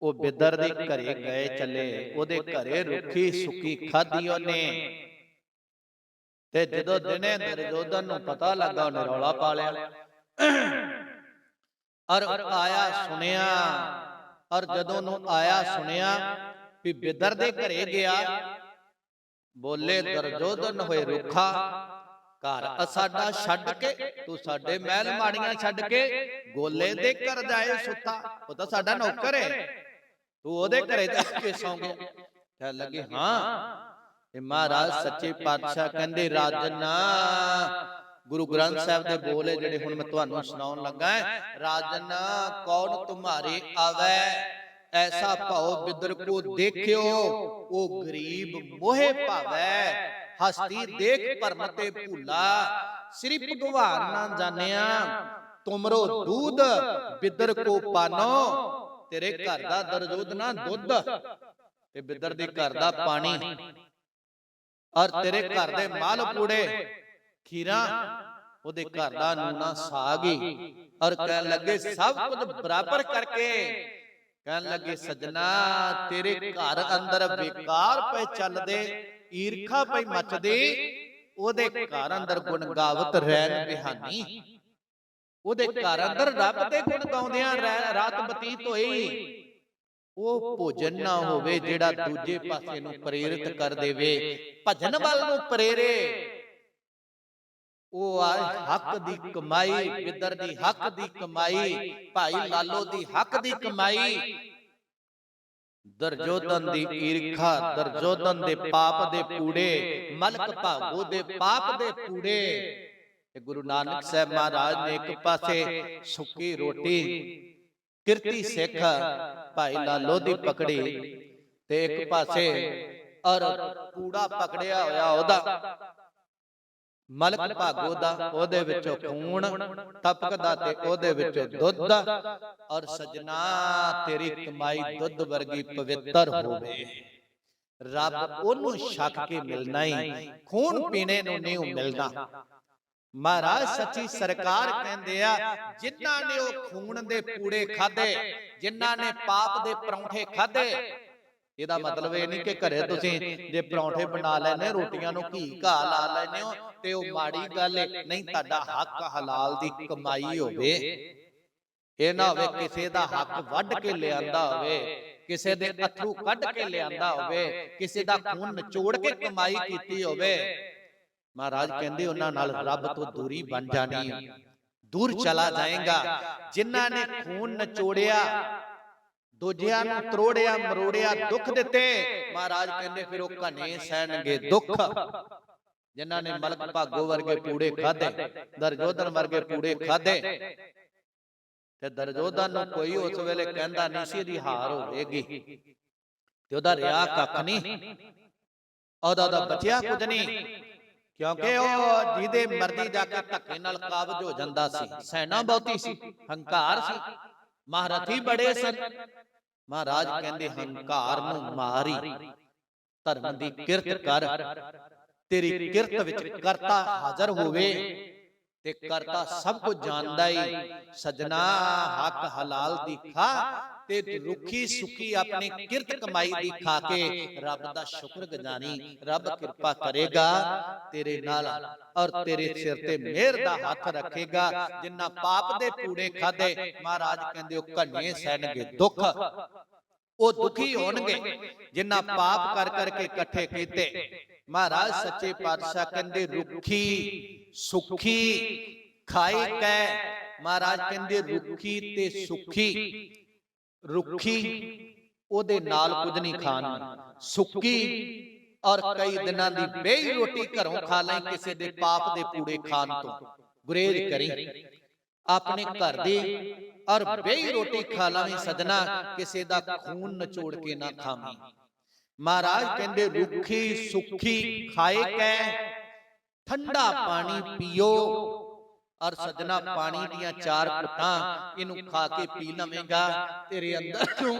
ਉਹ ਬਿਦਰ ਦੇ ਘਰੇ ਗਏ ਚੱਲੇ, ਉਹਦੇ ਘਰੇ ਰੁੱਖੀ ਸੁੱਕੀ ਖਾਧੀ ਉਹਨੇ। ਤੇ ਜਦੋਂ ਦਿਨੇ ਦੁਰਯੋਧਨ ਨੂੰ ਪਤਾ ਲੱਗਾ, ਉਹਨੇ ਰੌਲਾ ਪਾ ਲਿਆ ਔਰ ਆਇਆ ਸੁਣਿਆ। ਔਰ ਜਦੋਂ ਨੂੰ ਆਇਆ ਸੁਣਿਆ ਵੀ ਬਿਦਰ ਦੇ ਘਰੇ ਗਿਆ, ਬੋਲੇ ਦੁਰਯੋਧਨ ਹੋਏ ਰੁੱਖਾ, ਘਰ ਸਾਡਾ ਛੱਡ ਕੇ ਤੂੰ ਸਾਡੇ ਮਹਿਲ ਮਾੜੀਆਂ ਛੱਡ ਕੇ ਗੋਲੇ ਦੇ ਘਰ ਜਾਏ ਸੁੱਤਾ। ਉਹ ਤਾਂ ਸਾਡਾ ਨੌਕਰ ਹੈ, ਤੂੰ ਉਹਦੇ ਘਰੇ ਜਾ ਕੇ ਸੌਂ ਗਿਆ। ਕਹਿ ਲੱਗੇ ਹਾਂ। ਤੇ ਮਹਾਰਾਜ ਸੱਚੇ ਪਾਤਸ਼ਾਹ ਕਹਿੰਦੇ ਰਾਜਨਾ, ਗੁਰੂ ਗ੍ਰੰਥ ਸਾਹਿਬ ਦੇ ਬੋਲੇ ਜਿਹੜੇ ਹੁਣ ਮੈਂ ਤੁਹਾਨੂੰ ਸੁਣਾਉਣ ਲੱਗਾ, ਰਾਜਨ ਕੌਣ ਤੁਮਾਰੇ ਆਵੈ, ਐਸਾ ਭਾਉ ਬਿਦਰ ਕੋ ਦੇਖਿਓ, ਉਹ ਗਰੀਬ ਮੋਹਿ ਭਾਵੈ, ਹਸਤੀ ਦੇਖ ਭਰਮ ਤੇ ਭੂਲਾ, ਸ੍ਰੀ ਭਗਵਾਨ ਨਾ ਜਾਣਿਆ, ਤੁਮਰੋ ਦੂਧ ਬਿਦਰ ਕੋ ਪਾਨੋ। ਤੇਰੇ ਘਰ ਦਾ ਦੁਰਯੋਧਨਾ ਦੁੱਧ ਤੇ ਬਿਦਰ ਦੇ ਘਰ ਦਾ ਪਾਣੀ, ਔਰ ਤੇਰੇ ਘਰ ਦੇ ਮਾਲ ਪੂੜੇ ਖੀਰਾ, ਉਹਦੇ ਘਰ ਦਾ ਨੂਨਾ ਸਾਗ ਹੀ। ਔਰ ਕਹਿਣ ਲੱਗੇ ਸਭ ਕੁਝ ਬਰਾਬਰ ਕਰਕੇ, ਕਹਿਣ ਲੱਗੇ ਸਜਣਾ ਤੇਰੇ ਘਰ ਅੰਦਰ ਬੇਕਾਰ ਪਏ ਚੱਲਦੇ, ਈਰਖਾ ਪਈ ਮੱਚਦੀ, ਉਹਦੇ ਘਰ ਅੰਦਰ ਗੁਣ ਗਾਵਤ ਰਹਿਣ ਬਿਹਾਨੀ। ਉਹਦੇ ਘਰ ਅੰਦਰ ਰੱਬ ਦੇ ਗੁਣ ਗਾਉਂਦਿਆਂ ਰਾਤ ਬਤੀਤ ਹੋਈ। ਉਹ ਭੋਜਨ ਨਾ ਹੋਵੇ ਜਿਹੜਾ ਦੂਜੇ ਪਾਸੇ ਨੂੰ ਪ੍ਰੇਰਿਤ ਕਰ ਦੇਵੇ, ਭਜਨ ਵੱਲ ਨੂੰ ਪ੍ਰੇਰੇ। ਉਹ ਆ ਹੱਕ ਦੀ ਕਮਾਈ, ਬਿੱਦਰ ਦੀ ਹੱਕ ਦੀ ਕਮਾਈ, ਭਾਈ ਲਾਲੋ ਦੀ ਹੱਕ ਦੀ ਕਮਾਈ, ਦੁਰਯੋਧਨ ਦੀ ਈਰਖਾ, ਦੁਰਯੋਧਨ ਦੇ ਪਾਪ ਦੇ ਪੂੜੇ, ਮਲਕ ਭਾਗੋ ਦੇ ਪਾਪ ਦੇ ਪੂੜੇ। ਤੇ ਗੁਰੂ ਨਾਨਕ ਸਾਹਿਬ ਮਹਾਰਾਜ ਨੇ ਇੱਕ ਪਾਸੇ ਸੁੱਕੀ ਰੋਟੀ ਕਿਰਤੀ ਸਿੱਖ ਭਾਈ ਲਾਲੋ ਦੀ ਪਕੜੀ ਤੇ ਇੱਕ ਪਾਸੇ ਔਰ ਕੂੜਾ ਪਕੜਿਆ ਹੋਇਆ ਉਹਦਾ, ਮਲਕ ਭਾਗੋ ਦਾ, ਉਹਦੇ ਵਿੱਚੋਂ ਖੂਨ ਟਪਕਦਾ ਤੇ ਉਹਦੇ ਵਿੱਚੋਂ ਦੁੱਧ। ਔਰ ਸਜਣਾ ਤੇਰੀ ਕਮਾਈ ਦੁੱਧ ਵਰਗੀ ਪਵਿੱਤਰ ਹੋਵੇ, ਰੱਬ ਉਹਨੂੰ ਛਕ ਕੇ ਮਿਲਣਾ ਹੀ, ਖੂਨ ਪੀਣੇ ਨੂੰ ਨਹੀਂ ਮਿਲਣਾ। ਮਹਾਰਾਜ ਸੱਚੀ ਸਰਕਾਰ ਕਹਿੰਦੇ ਆ, ਜਿਨ੍ਹਾਂ ਨੇ ਉਹ ਖੂਨ ਦੇ ਪੂੜੇ ਖਾਦੇ, ਜਿਨ੍ਹਾਂ ਨੇ ਪਾਪ ਦੇ ਪਰੌਂਠੇ ਖਾਦੇ, ਇਹਦਾ ਮਤਲਬ ਇਹ ਨਹੀਂ ਕਿ ਘਰੇ ਤੁਸੀਂ ਜੇ ਪਰੌਂਠੇ ਬਣਾ ਲੈਨੇ, ਰੋਟੀਆਂ ਨੂੰ ਘੀ ਘਾ ਲਾ ਲੈਨੇ ਹੋ ਤੇ ਉਹ ਮਾੜੀ ਗੱਲ ਹੈ। ਨਹੀਂ, ਤੁਹਾਡਾ ਹੱਕ ਹਲਾਲ ਦੀ ਕਮਾਈ ਹੋਵੇ। ਇਹ ਨਾ ਹੋਵੇ ਕਿਸੇ ਦਾ ਹੱਕ ਵੱਢ ਕੇ ਲਿਆਂਦਾ ਹੋਵੇ, ਕਿਸੇ ਦੇ ਅਥਰੂ ਕੱਢ ਕੇ ਲਿਆਂਦਾ ਹੋਵੇ, ਕਿਸੇ ਦਾ ਖੂਨ ਨਿਚੋੜ ਕੇ ਕਮਾਈ ਕੀਤੀ ਹੋਵੇ। ਮਹਾਰਾਜ ਕਹਿੰਦੇ ਉਹਨਾਂ ਨਾਲ ਰੱਬ ਤੋਂ ਦੂਰੀ ਬਣ ਜਾਣੀ, ਦੂਰ ਚਲਾ ਜਾਏਗਾ। ਜਿਨ੍ਹਾਂ ਨੇ ਖੂਨ ਨਿਚੋੜਿਆ, ਦੂਜਿਆਂ ਨੂੰ ਤਰੋੜਿਆ ਮਰੋੜਿਆ, ਦੁੱਖ ਦਿੱਤੇ, ਮਹਾਰਾਜ ਕਹਿੰਦੇ ਫਿਰ ਉਹ ਘਨੇ ਸਹਿਣਗੇ ਦੁੱਖ। ਜਿਨ੍ਹਾਂ ਨੇ ਮਲਕ ਭਾਗੋ ਵਰਗੇ ਪੂੜੇ ਖਾਧੇ, ਦਰਜੋਧਨ ਵਰਗੇ ਪੂੜੇ ਖਾਧੇ, ਤੇ ਦਰਜੋਧਨ ਨੂੰ ਕੋਈ ਉਸ ਵੇਲੇ ਕਹਿੰਦਾ ਨਹੀਂ ਸੀ ਇਹਦੀ ਹਾਰ ਹੋਵੇਗੀ, ਤੇ ਉਹਦਾ ਰਿਆ ਕੱਖ ਨਹੀਂ, ਉਹਦਾ ਬਚਿਆ ਕੁਝ ਨਹੀਂ, ਕਿਉਂਕਿ ਉਹ ਜਿਹਦੇ ਮਰਜ਼ੀ ਜਾ ਕੇ ਧੱਕੇ ਨਾਲ ਕਾਬਜ ਹੋ ਜਾਂਦਾ ਸੀ। ਸੈਨਾ ਬਹੁਤੀ ਸੀ, ਹੰਕਾਰ ਸੀ, ਮਹਾਰਥੀ ਬੜੇ ਸਨ। ਮਹਾਰਾਜ ਕਹਿੰਦੇ ਹੰਕਾਰ ਨੂੰ ਮਾਰੀ, ਧਰਮ ਦੀ ਕਿਰਤ ਕਰ, ਤੇਰੀ ਕਿਰਤ ਵਿੱਚ ਕਰਤਾ ਹਾਜ਼ਰ ਹੋਵੇ, ਤੇ ਕਰਤਾ ਸਭ ਕੁਝ ਜਾਣਦਾ ਈ। ਸਜਣਾ ਹੱਕ ਹਲਾਲ ਦੀ ਖਾ, ਤੇ ਰੁੱਖੀ ਸੁੱਕੀ ਆਪਣੀ ਕਿਰਤ ਕਮਾਈ ਦੀ ਖਾ ਕੇ ਰੱਬ ਦਾ ਸ਼ੁਕਰ ਗੁਜ਼ਾਰੀ। ਰੱਬ ਕਿਰਪਾ ਕਰੇਗਾ ਤੇਰੇ ਨਾਲ, ਔਰ ਤੇਰੇ ਸਿਰ ਤੇ ਮਿਹਰ ਦਾ ਹੱਥ ਰੱਖੇਗਾ। ਜਿੰਨਾ ਪਾਪ ਦੇ ਪੂੜੇ ਖਾਦੇ, ਮਹਾਰਾਜ ਕਹਿੰਦੇ ਉਹ ਘਣੇ ਸਹਿਣਗੇ ਦੁੱਖ, ਉਹ ਦੁਖੀ ਹੋਣਗੇ ਜਿੰਨਾ ਪਾਪ ਕਰ ਕਰਕੇ ਇਕੱਠੇ ਕੀਤੇ। ਮਹਾਰਾਜ ਸੱਚੇ ਪਾਤਸ਼ਾਹ ਕਹਿੰਦੇ ਰੁੱਖੀ ਸੁੱਖੀ ਖਾਏ ਕੈ। ਮਹਾਰਾਜ ਕਹਿੰਦੇ ਰੁੱਖੀ ਤੇ ਸੁੱਖੀ, ਰੁੱਖੀ ਉਹਦੇ ਨਾਲ ਕੁਝ ਨਹੀਂ ਖਾਣ, ਸੁੱਕੀ ਔਰ ਕਈ ਦਿਨਾਂ ਦੀ ਬੇਹੀ ਰੋਟੀ ਘਰੋਂ ਖਾ ਲੈ, ਕਿਸੇ ਦੇ ਪਾਪ ਦੇ ਪੂੜੇ ਖਾਣ ਤੋਂ ਗੁਰੇਜ਼ ਕਰੀ। ਆਪਣੇ ਘਰ ਦੀ ਔਰ ਬੇਹੀ ਰੋਟੀ ਖਾ ਲਾਵੀਂ ਸਜਣਾ, ਕਿਸੇ ਦਾ ਖੂਨ ਨਿਚੋੜ ਕੇ ਨਾ ਖਾਵੀਂ। ਮਹਾਰਾਜ ਕਹਿੰਦੇ ਰੁੱਖੀ ਸੁੱਖੀ ਖਾਏ ਕੈ, ਠੰਡਾ ਪਾਣੀ ਪੀਓ। ਔਰ ਸਜਣਾ ਪਾਣੀ ਦੀਆਂ 4 ਘੁੱਟਾਂ ਇਹਨੂੰ ਖਾ ਕੇ ਪੀ ਲਵੇਂਗਾ, ਤੇਰੇ ਅੰਦਰ ਤੋਂ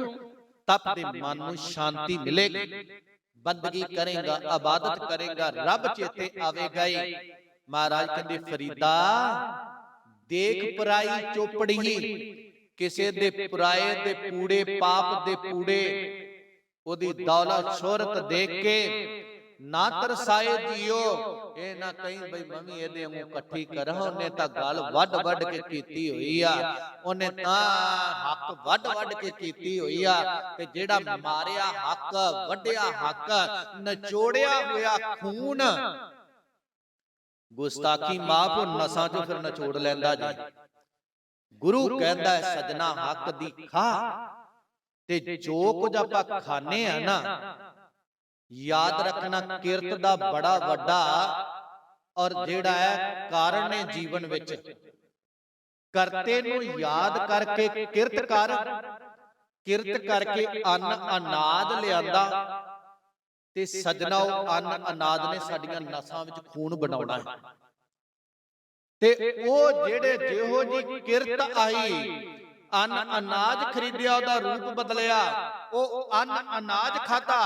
ਤਪਦੇ ਮਨ ਨੂੰ ਸ਼ਾਂਤੀ ਮਿਲੇਗੀ। ਬੰਦਗੀ ਕਰੇਗਾ, ਇਬਾਦਤ ਕਰੇਗਾ, ਰੱਬ ਚੇਤੇ ਆਵੇਗਾ ਹੀ। ਮਹਾਰਾਜ ਕਹਿੰਦੇ ਫਰੀਦਾ ਦੇਖ ਪਰਾਈ ਚੋਪੜੀ, ਕਿਸੇ ਦੇ ਪੁਰਾਏ ਦੇ ਪੂੜੇ, ਪਾਪ ਦੇ ਪੂੜੇ, ਉਹਦੀ ਦੌਲਤ ਸ਼ੋਹਰਤ ਦੇਖ ਕੇ ਨਾ ਤਰਸਾਏ ਜੀਓ। ਇਹ ਨਾ ਕਹੀਂ ਬਈ ਮੰਮੀ ਇਹਦੇ ਵਾਂਗੂ ਇਕੱਠੀ ਕਰਾਂ, ਉਹਨੇ ਤਾਂ ਗੱਲ ਵੱਡ ਵੱਡ ਕੇ ਕੀਤੀ ਹੋਈ ਆ, ਉਹਨੇ ਤਾਂ ਹੱਕ ਵੱਡ ਵੱਡ ਕੇ ਕੀਤੀ ਹੋਈ ਆ। ਤੇ ਜਿਹੜਾ ਮਾਰਿਆ ਹੱਕ, ਵੱਡਿਆ ਹੱਕ, ਨਿਚੋੜਿਆ ਹੋਇਆ ਖੂਨ, ਗੁਸਤਾਖੀ ਮਾਫ, ਨਸਾਂ ਚੋਂ ਫਿਰ ਨਿਚੋੜ ਲੈਂਦਾ ਜੀ। ਗੁਰੂ ਕਹਿੰਦਾ ਸਜਣਾ ਹੱਕ ਦੀ ਖਾ, ਤੇ ਜੋ ਕੁਝ ਆਪਾਂ ਖਾਣੇ ਆ ਨਾ, ਯਾਦ ਰੱਖਣਾ ਕਿਰਤ ਦਾ ਬੜਾ ਵੱਡਾ ਔਰ ਜਿਹੜਾ ਹੈ ਕਾਰਨ ਹੈ ਜੀਵਨ ਵਿੱਚ। ਕਰਤੇ ਨੂੰ ਯਾਦ ਕਰਕੇ ਕਿਰਤ ਕਰ, ਕਿਰਤ ਕਰਕੇ ਅੰਨ ਅਨਾਜ ਲਿਆਂਦਾ, ਤੇ ਸਜਣਾ ਉਹ ਅੰਨ ਅਨਾਜ ਨੇ ਸਾਡੀਆਂ ਨਸਾਂ ਵਿੱਚ ਖੂਨ ਬਣਾਉਣਾ ਹੈ। ਤੇ ਉਹ ਜਿਹੜੇ ਜਿਹੋ ਜੀ ਕਿਰਤ ਆਈ, ਅੰਨ ਅਨਾਜ ਖਰੀਦਿਆ, ਉਹਦਾ ਰੂਪ ਬਦਲਿਆ, ਉਹ ਅੰਨ ਅਨਾਜ ਖਾਧਾ,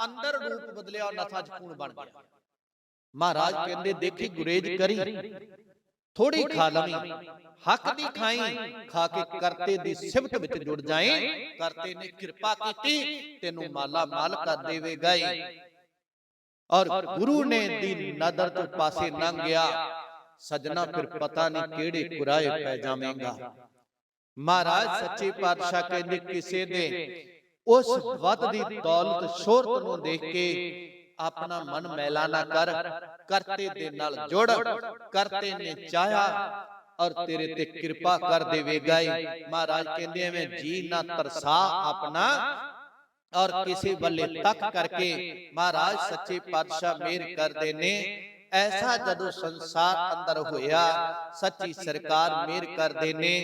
ਅੰਦਰ ਰੂਪ ਬਦਲਿਆ, ਨਸਾਂ 'ਚ ਖੂਨ ਬਣ ਗਿਆ। ਮਹਾਰਾਜ ਕਹਿੰਦੇ ਦੇਖੀ ਗੁਰੇਜ਼ ਕਰੀ, ਥੋੜੀ ਖਾ ਲਵੀਂ, ਹੱਕ ਦੀ ਖਾਈ, ਖਾ ਕੇ ਕਰਤੇ ਦੀ ਸਿਫਤ ਵਿੱਚ ਜੁੜ ਜਾਏ। ਕਰਤੇ ਨੇ ਕਿਰਪਾ ਕੀਤੀ, ਤੈਨੂੰ ਮਾਲਾ ਮਾਲ ਕਰ ਦੇਵੇਗਾ ਹੀ। ਔਰ ਗੁਰੂ ਨੇ ਦੀ ਨਦਰ ਤੋਂ ਪਾਸੇ ਲੰਘ ਗਿਆ, ਸਜਣਾ ਫਿਰ ਪਤਾ ਨਹੀਂ ਕਿਹੜੇ ਕੁਰਾਏ ਪੈ ਜਾਵੇਂਗਾ। ਮਹਾਰਾਜ ਸੱਚੇ ਪਾਤਸ਼ਾਹ ਕਹਿੰਦੇ ਕਿਸੇ ਦੇ ਉਸ ਵੱਧ ਦੀ ਦੌਲਤ ਸ਼ੋਹਰਤ ਨੂੰ ਦੇਖ ਕੇ ਆਪਣਾ ਮਨ ਮੈਲਾ ਨਾ ਕਰ, ਕਰਤੇ ਦੇ ਨਾਲ ਜੁੜ। ਕਰਤੇ ਨੇ ਚਾਹਿਆ ਔਰ ਤੇਰੇ ਤੇ ਕਿਰਪਾ ਕਰ ਦੇਵੇਗਾ ਹੀ। ਮਹਾਰਾਜ ਕਹਿੰਦੇ ਐਵੇਂ ਜੀ ਨਾ ਤਰਸਾ ਆਪਣਾ, ਔਰ ਕਿਸੇ ਵੱਲੇ ਤੱਕ ਕਰਕੇ ਮਹਾਰਾਜ ਸੱਚੇ ਪਾਤਸ਼ਾਹ ਮਿਹਰ ਕਰਦੇ ਨੇ। ਐਸਾ ਜਦੋਂ ਸੰਸਾਰ ਅੰਦਰ ਹੋਇਆ, ਸੱਚੀ ਸਰਕਾਰ ਮਿਹਰ ਕਰਦੇ ਨੇ।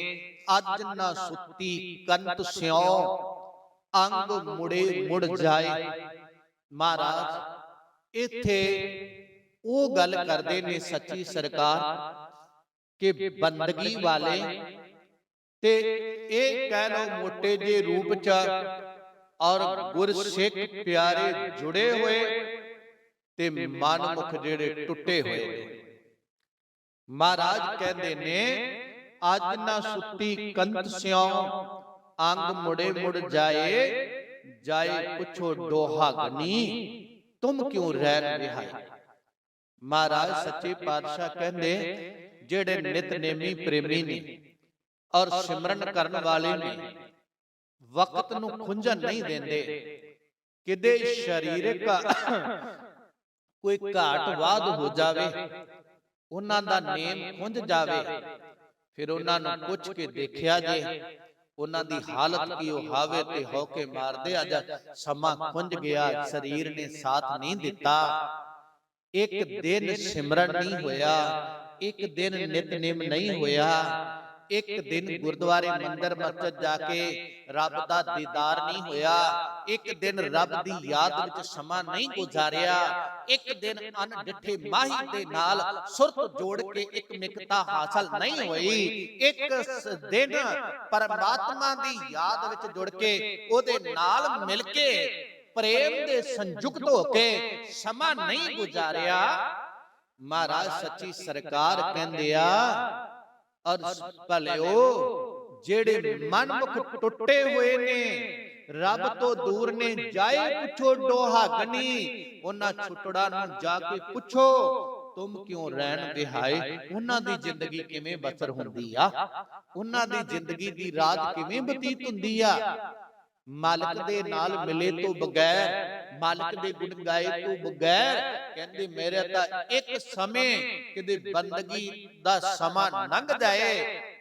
ਅੱਜ ਨਾ ਸੁੱਤੀ ਕੰਤ ਸਿਉ, ਅੰਗ ਮੁੜੇ ਮੁੜ ਜਾਏ। ਮਹਾਰਾਜ ਇੱਥੇ ਉਹ ਗੱਲ ਕਰਦੇ ਨੇ ਸੱਚੀ ਸਰਕਾਰ ਕਿ ਬੰਦਗੀ ਵਾਲੇ ਤੇ ਇਹ ਕਹਿ ਲੋ ਮੋਟੇ ਜੇ ਰੂਪ ਚ ਔਰ ਗੁਰਸਿੱਖ ਪਿਆਰੇ ਜੁੜੇ ਹੋਏ ਤੇ ਮਨਮੁਖ ਜਿਹੜੇ ਟੁੱਟੇ ਹੋਏ ਨੇ। ਮਹਾਰਾਜ ਕਹਿੰਦੇ ਨੇ ਅੱਜ ਨਾ ਸੁੱਤੀ ਕੰਤ ਸਿਉ, ਅੰਗ ਮੁੜੇ ਮੁੜ ਜਾਏ। जाए पुछो डोहागनी तुम क्यों रैन विहाई। महाराज सच्चे पातशाह कहंदे जेड़े नितनेमी प्रेमी ने और सिमरन करन वाले ने वक्त नूं खुंझन नहीं देंदे, किदे शरीरक कोई घाट वाध हो जावे, उन्हां दा नेम खुंझ जावे, फिर उन्हां नूं पुछ के देखिया जे उन्हां दी हालत की हावे ते होके मारदे अज समा खुंझ गया, शरीर ने साथ नहीं दिता। एक दिन सिमरन नहीं होया, एक दिन नितनेम नहीं होया, एक दिन गुरुद्वारे मंदिर मस्जिद जाके रब दा दीदार नहीं होया, एक दिन रब दी याद विच समा नहीं गुजारिया, एक दिन अनडिठे माही दे नाल सुरत जोड़ के एक मिकता हासिल नहीं हुई, एक दिन परमात्मा दी याद विच जुड़ के ओदे नाल मिल के प्रेम दे संयुक्त होके समा नहीं गुजारिया। महाराज सच्ची सरकार कहंदे आ और भलिओ जेड़े मनमुख टुटे हुए ने रब तो दूर ने जाए पुछो डोहागनी, उन्हां छुटड़ा नूं जाके पुछो तुम क्यों रैन विहाए। उन्हां दी जिंदगी किवें बसर हुंदी आ, उन्हां दी जिंदगी दी रात किवें बतीत हुंदी आ। मालिक दे नाल मिले तो बगैर, मालिक दे गुण गाए तो बगैर, कहंदे मेरे तां एक समय किदे बंदगी दा समा लंघ जाए।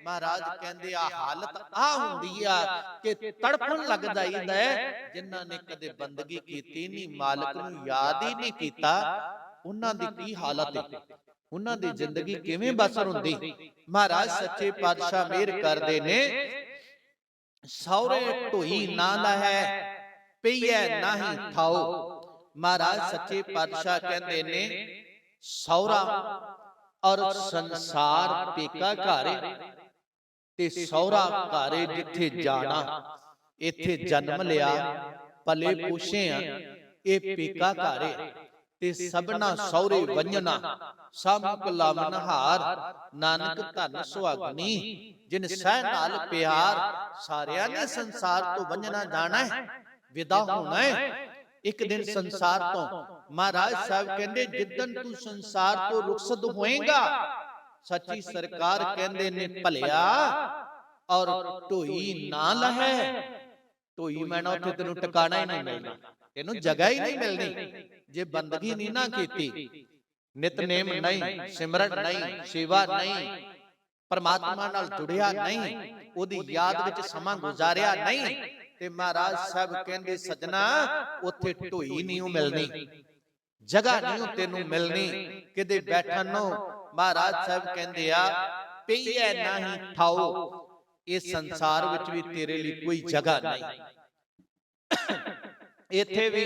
महाराज कहंदे आ हालत आ हुंदी आ कि तड़फण लग जाईदा है, जिन्हां ने कदे बंदगी कीती नहीं, मालिक नूं याद ही नहीं कीता, उन्हां दी की हालत है, उन्हां दी जिंदगी किवें बसर हुंदी। महाराज सच्चे पातशाह मेहर करदे ने सौरे ढोई ना लहै पईए नाही थाओ। महाराज सच्चे पातशाह कहते ने सौरा और संसार पेका घारे ते सौरा घारे जिथे जाना, इथे जन्म लिया पले पोषे ए पेका घारे ते सबना सौरे वंजना सब गुलामनहार। नानक धन सुहागनी जिन सह नाल प्यार, सारिया ने संसार तो वंजना जाना है, विदा होना है एक दिन संसार तो। महाराज साहब कहंदे जिदन तू संसार तो रुखसत होएगा, सच्ची सरकार कहंदे ने भलिया और ढोई ना लहै। ढोई मैना उथे तेनू टिकाना ही नहीं मिलना, तेनू जगह ही नहीं मिलनी जे बंदगी नहीं ना कीती, नितनेम नहीं, सिमरन नहीं, सेवा नहीं, परमात्मा नाल जुड़िया नहीं, ओदी याद विच समा गुजारिया नहीं, ते महाराज साहब कहंदे सजना उथे ढोई नहीं मिलनी, जगह नहीं तेनू मिलनी किदे बैठन नूं। महाराज साहब कहंदे आ पईए नहीं ठाओ, इस संसार विच भी तेरे लिए कोई जगह नहीं, इथे भी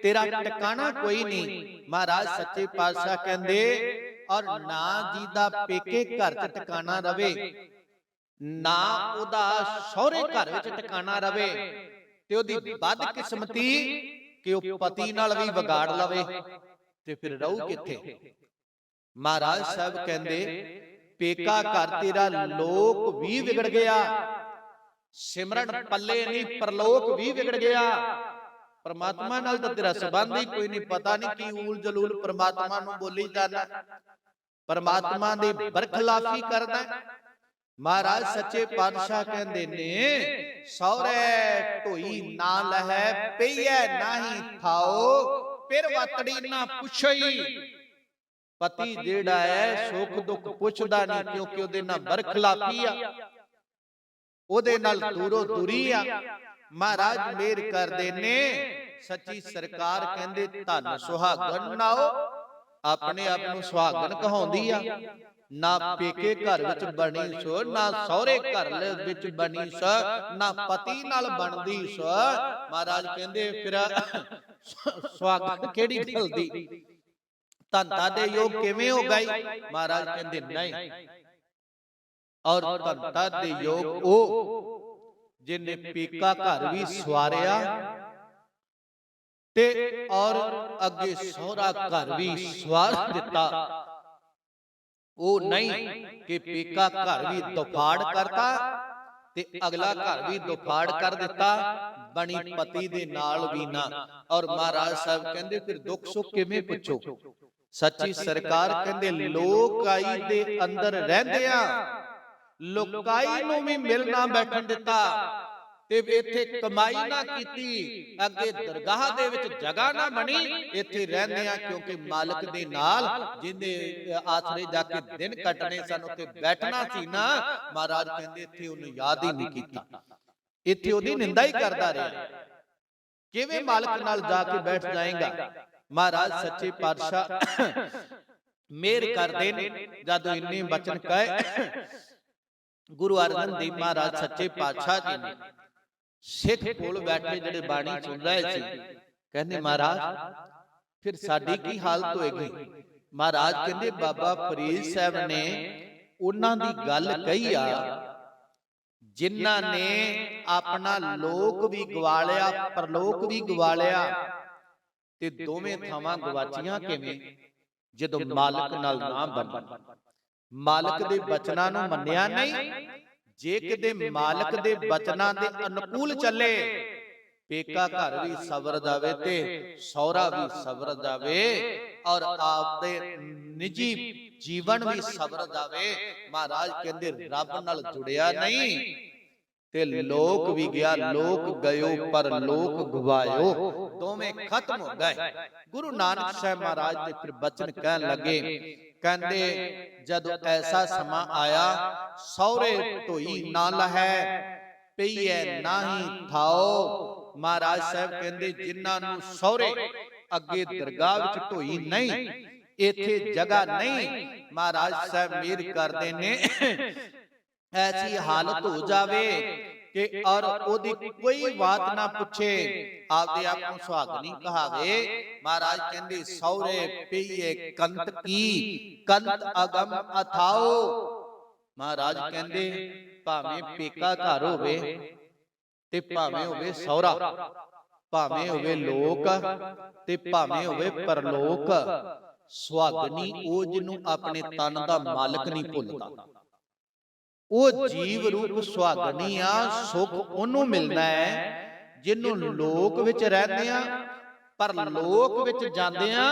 तेरा टिकाना कोई नहीं। महाराज सच्चे पातशाह कहंदे और ना जी दा पेके घर च टिकाना रवे, ना ओदा सौरे घर विच टिकाना रवे, ते ओदी बदकिस्मती कि ओ पति नाल भी विगाड़ लवे ते फिर रहू किथे। महाराज साहब कहंदे पेका घर तेरा लोक भी बिगड़ गया, सिमरन पल्ले नहीं परलोक भी बिगड़ गया। परमात्मा नाल तां तेरा संबंध ही कोई नहीं, पता नहीं की ऊल जलूल परमात्मा नूं बोली जाना, परमात्मा दी बरखलाफी करदा। महाराज सच्चे पातशाह कहंदे ने सौरे ढोई ना लहै पईए नाही थाओ, फिर वतड़ी ना पुछई। पति जेड़ा है सुख दुख पुछदा नहीं, क्योंकि ओदे नाल बरखलाफी आ, ओदे नाल दूरों दूरी आ। महाराज मेहर करदे ने सच्ची सरकार कहंदे धन सुहागन नाओ, अपने आप नूं सुहागन कहाउंदी आ, ना पेके घर विच बनी सो, ना सौरे घर विच बनी सो, ना पति नाल बनदी सो। महाराज कहंदे फिर सुहागन केड़ी गल दी, धनता दे योग किवें हो गई। महाराज कहंदे नहीं, और धनता दे योग ओ जिन्ने पेका घर भी सवारिया ते और अगे सौरा घर भी सवार दिता। वो नहीं कि पेका घर भी दुफाड़ करता ਤੇ ਅਗਲਾ ਘਰ ਵੀ ਦੁਫਾੜ ਕਰ ਦਿੱਤਾ, ਬਣੀ ਪਤੀ ਦੇ ਨਾਲ ਵੀ ਨਾ। ਔਰ ਮਹਾਰਾਜ ਸਾਹਿਬ ਕਹਿੰਦੇ ਫਿਰ ਦੁੱਖ ਸੁੱਖ ਕਿਵੇਂ ਪੁੱਛੋ। ਸੱਚੀ ਸਰਕਾਰ ਕਹਿੰਦੇ ਲੋਕਾਈ ਦੇ ਅੰਦਰ ਰਹਿੰਦਿਆਂ ਲੋਕਾਈ ਨੂੰ ਵੀ ਮਿਲਣਾ ਬੈਠਣ ਦਿੱਤਾ, ਤੇ ਇੱਥੇ ਕਮਾਈ ਨਾ ਕੀਤੀ, ਅੱਗੇ ਦਰਗਾਹ ਦੇ ਵਿੱਚ ਜਗ੍ਹਾ ਨਾ ਬਣੀ, ਇੱਥੇ ਰਹਿੰਦੇ ਆ ਕਿਉਂਕਿ ਮਾਲਕ ਦੇ ਨਾਲ ਜਿੰਦੇ ਆਸਰੇ ਜਾ ਕੇ ਦਿਨ ਕੱਟਣੇ ਸਨ, ਉੱਥੇ ਬੈਠਣਾ ਸੀ ਨਾ। ਮਹਾਰਾਜ ਕਹਿੰਦੇ ਇੱਥੇ ਉਹਨੂੰ ਯਾਦ ਹੀ ਨਹੀਂ ਕੀਤਾ, ਇੱਥੇ ਉਹਦੀ ਨਿੰਦਾ ਹੀ ਕਰਦਾ ਰਿਹਾ। ਕਿਵੇਂ ਮਾਲਕ ਨਾਲ ਜਾ ਕੇ ਬੈਠ ਜਾਏਗਾ। ਮਹਾਰਾਜ ਸੱਚੇ ਪਾਤਸ਼ਾਹ ਮਿਹਰ ਕਰਦੇ ਨੇ, ਜਦੋਂ ਇੰਨੇ ਬਚਨ ਕਹੇ ਗੁਰੂ ਅਰਜਨ ਦੇਵ ਮਹਾਰਾਜ ਸੱਚੇ ਪਾਤਸ਼ਾਹ ਜੀ ਨੇ ਸਿੱਖ ਕੋਲ ਬੈਠੇ ਜਿਹੜੇ ਬਾਣੀ ਸੁਣ ਰਹੇ ਸੀ, ਕਹਿੰਦੇ ਮਹਾਰਾਜ ਫਿਰ ਸਾਡੀ ਕੀ ਹਾਲਤ ਹੋਏਗੀ। ਮਹਾਰਾਜ ਕਹਿੰਦੇ ਬਾਬਾ ਫਰੀਦ ਸਾਹਿਬ ਨੇ ਉਹਨਾਂ ਦੀ ਗੱਲ ਕਹੀ ਆ ਜਿਨ੍ਹਾਂ ਨੇ ਆਪਣਾ ਲੋਕ ਵੀ ਗਵਾ ਲਿਆ, ਪਰਲੋਕ ਵੀ ਗਵਾ ਲਿਆ, ਤੇ ਦੋਵੇਂ ਥਾਵਾਂ ਗਵਾਚੀਆਂ ਕਿਵੇਂ, ਜਦੋਂ ਮਾਲਕ ਨਾਲ ਨਾ ਬਣੇ, ਮਾਲਕ ਦੇ ਬਚਨਾਂ ਨੂੰ ਮੰਨਿਆ ਨਹੀਂ। ਜੇ ਕਿਤੇ ਮਾਲਕ ਦੇ ਬਚਨਾਂ ਦੇ ਅਨੁਕੂਲ ਚੱਲੇ, ਪੇਕਾ ਘਰ ਵੀ ਸਵਰ ਜਾਵੇ ਤੇ ਸਹੁਰਾ ਵੀ ਸਵਰ ਜਾਵੇ, ਔਰ ਆਪ ਦੇ ਨਿੱਜੀ ਜੀਵਨ ਵੀ ਸਵਰ ਜਾਵੇ। ਮਹਾਰਾਜ ਕਹਿੰਦੇ ਰੱਬ ਨਾਲ ਜੁੜਿਆ ਨਹੀਂ ਤੇ ਲੋਕ ਵੀ ਗਿਆ, ਲੋਕ ਗਇਓ ਪਰ ਲੋਕ ਗਵਾਇਓ, ਦੋਵੇਂ ਖਤਮ ਹੋ ਗਏ। ਗੁਰੂ ਨਾਨਕ ਸਾਹਿਬ ਮਹਾਰਾਜ ਦੇ ਫਿਰ ਬਚਨ ਕਹਿਣ ਲੱਗੇ, ਕਹਿੰਦੇ ਜਦੋਂ ਐਸਾ ਸਮਾਂ ਆਇਆ, ਸਹੁਰੇ ਢੋਈ ਨਾ ਲਹੈ, ਪਈਐ ਨਾਹੀ ਥਾਓ। ਮਹਾਰਾਜ ਸਾਹਿਬ ਕਹਿੰਦੇ ਜਿਨ੍ਹਾਂ ਨੂੰ ਸਹੁਰੇ ਅੱਗੇ ਦਰਗਾਹ ਵਿੱਚ ਢੋਈ ਨਹੀਂ, ਇੱਥੇ ਜਗ੍ਹਾ ਨਹੀਂ, ਮਹਾਰਾਜ ਸਾਹਿਬ ਮਿਹਰ ਕਰਦੇ ਨੇ ਐਸੀ ਹਾਲਤ ਹੋ ਜਾਵੇ ਕਿ ਔਰ ਉਹਦੀ ਕੋਈ ਬਾਤ ਨਾ ਪੁੱਛੇ, ਆਪਦੇ ਆਪ ਨੂੰ ਸੁਹਾਗਣੀ ਕਹਾਵੇ। ਮਹਾਰਾਜ ਕਹਿੰਦੇ ਸਹੁਰੇ ਪਈਏ ਕੰਤ ਕੀ, ਕੰਤ ਅਗਮ ਅਥਾਓ। ਮਹਾਰਾਜ ਕਹਿੰਦੇ ਭਾਵੇਂ ਪੇਕਾ ਘਰ ਹੋਵੇ ਤੇ ਭਾਵੇਂ ਹੋਵੇ ਸਹੁਰਾ, ਭਾਵੇਂ ਹੋਵੇ ਲੋਕ ਤੇ ਭਾਵੇਂ ਹੋਵੇ ਪਰਲੋਕ, ਸੁਹਾਗਣੀ ਉਹ ਜਿਹਨੂੰ ਆਪਣੇ ਤਨ ਦਾ ਮਾਲਕ ਨਹੀਂ ਭੁੱਲਦਾ, ਉਹ ਜੀਵ ਰੂਪ ਸੁਹਾਗਣੀ ਆ। ਸੁਖ ਉਹਨੂੰ ਮਿਲਣਾ ਹੈ ਜਿਹਨੂੰ ਲੋਕ ਵਿੱਚ ਰਹਿੰਦੇ ਆ, ਪਰ ਲੋਕ ਵਿੱਚ ਜਾਂਦੇ ਆ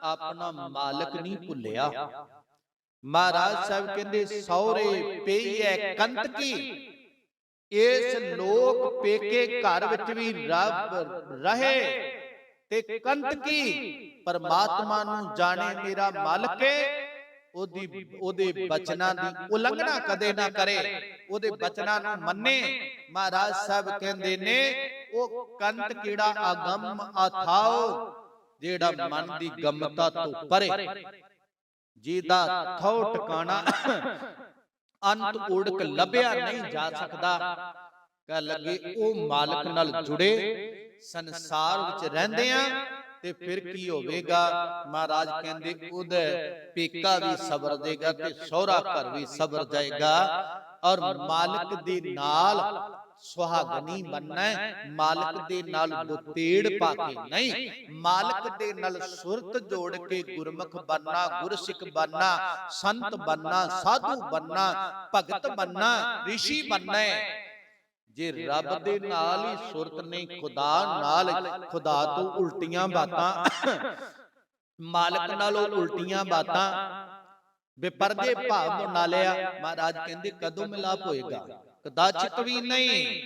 ਆਪਣਾ ਮਾਲਕ ਨਹੀਂ ਭੁੱਲਿਆ। ਮਹਾਰਾਜ ਸਾਹਿਬ ਕਹਿੰਦੇ ਸਹੁਰੇ ਪਈਐ ਕੰਤ ਕੀ, ਇਸ ਲੋਕ ਪੇਕੇ ਘਰ ਵਿੱਚ ਵੀ ਰੱਬ ਰਹੇ ਤੇ ਕੰਤ ਕੀ, ਪਰਮਾਤਮਾ ਨੂੰ ਜਾਣੇ ਮੇਰਾ ਮਾਲਕ ਹੈ, ਉਹਦੇ ਬਚਨਾਂ ਦੀ ਉਲੰਘਣਾ ਕਦੇ ਨਾ ਕਰੇ, ਉਹਦੇ ਬਚਨਾਂ ਨੂੰ ਮੰਨੇ। ਮਹਾਰਾਜ ਸਾਹਿਬ ਕਹਿੰਦੇ ਨੇ ਉਹ ਕੰਤ ਕਿਹੜਾ ਅਗੰਮ ਅਥਾਓ, ਜਿਹੜਾ ਮਨ ਦੀ ਗਮਤਾ ਤੋਂ ਪਰੇ, ਜਿਹਦਾ ਥੋ ਟਿਕਾਣਾ ਅੰਤ ਉੜਕ ਲੱਭਿਆ ਨਹੀਂ ਜਾ ਸਕਦਾ। ਕਹਿ ਲੱਗੇ ਉਹ ਮਾਲਕ ਨਾਲ ਜੁੜੇ, ਸੰਸਾਰ ਵਿੱਚ ਰਹਿੰਦੇ ਆ ਤੇ ਫਿਰ ਕੀ ਹੋਵੇਗਾ। ਮਹਾਰਾਜ ਕਹਿੰਦੇ ਉਹਦੇ ਪੇਕਾ ਵੀ ਸਬਰ ਦੇਗਾ ਤੇ ਸਹੁਰਾ ਘਰ ਵੀ ਸਬਰ ਜਾਏਗਾ, ਔਰ ਮਾਲਕ ਦੇ ਨਾਲ ਸੁਹਾਗਣੀ ਬਣਨਾ, ਮਾਲਕ ਦੇ ਨਾਲ ਦੁਤੇੜ ਪਾ ਕੇ ਨਹੀਂ, ਮਾਲਕ ਦੇ ਨਾਲ ਸੁਰਤ ਜੋੜ ਕੇ ਗੁਰਮੁਖ ਬਣਨਾ, ਗੁਰਸਿੱਖ ਬਣਨਾ, ਸੰਤ ਬਣਨਾ, ਸਾਧੂ ਬਣਨਾ, ਭਗਤ ਬਣਨਾ, ਰਿਸ਼ੀ ਬਣਨਾ। ਜੇ ਰੱਬ ਦੇ ਨਾਲ ਹੀ ਸੁਰਤ ਨਹੀਂ, ਖੁਦਾ ਨਾਲ, ਖੁਦਾ ਤੋਂ ਉਲਟੀਆਂ ਬਾਤਾਂ, ਮਾਲਕ ਨਾਲੋਂ ਉਲਟੀਆਂ ਬਾਤਾਂ, ਬੇਪਰਦੇ ਭਾਵ ਬਣਾ ਲਿਆ, ਮਹਾਰਾਜ ਕਹਿੰਦੇ ਕਦੋਂ ਮਿਲਾਪ ਹੋਏਗਾ, ਕਦਾਚਿਤ ਵੀ ਨਹੀਂ।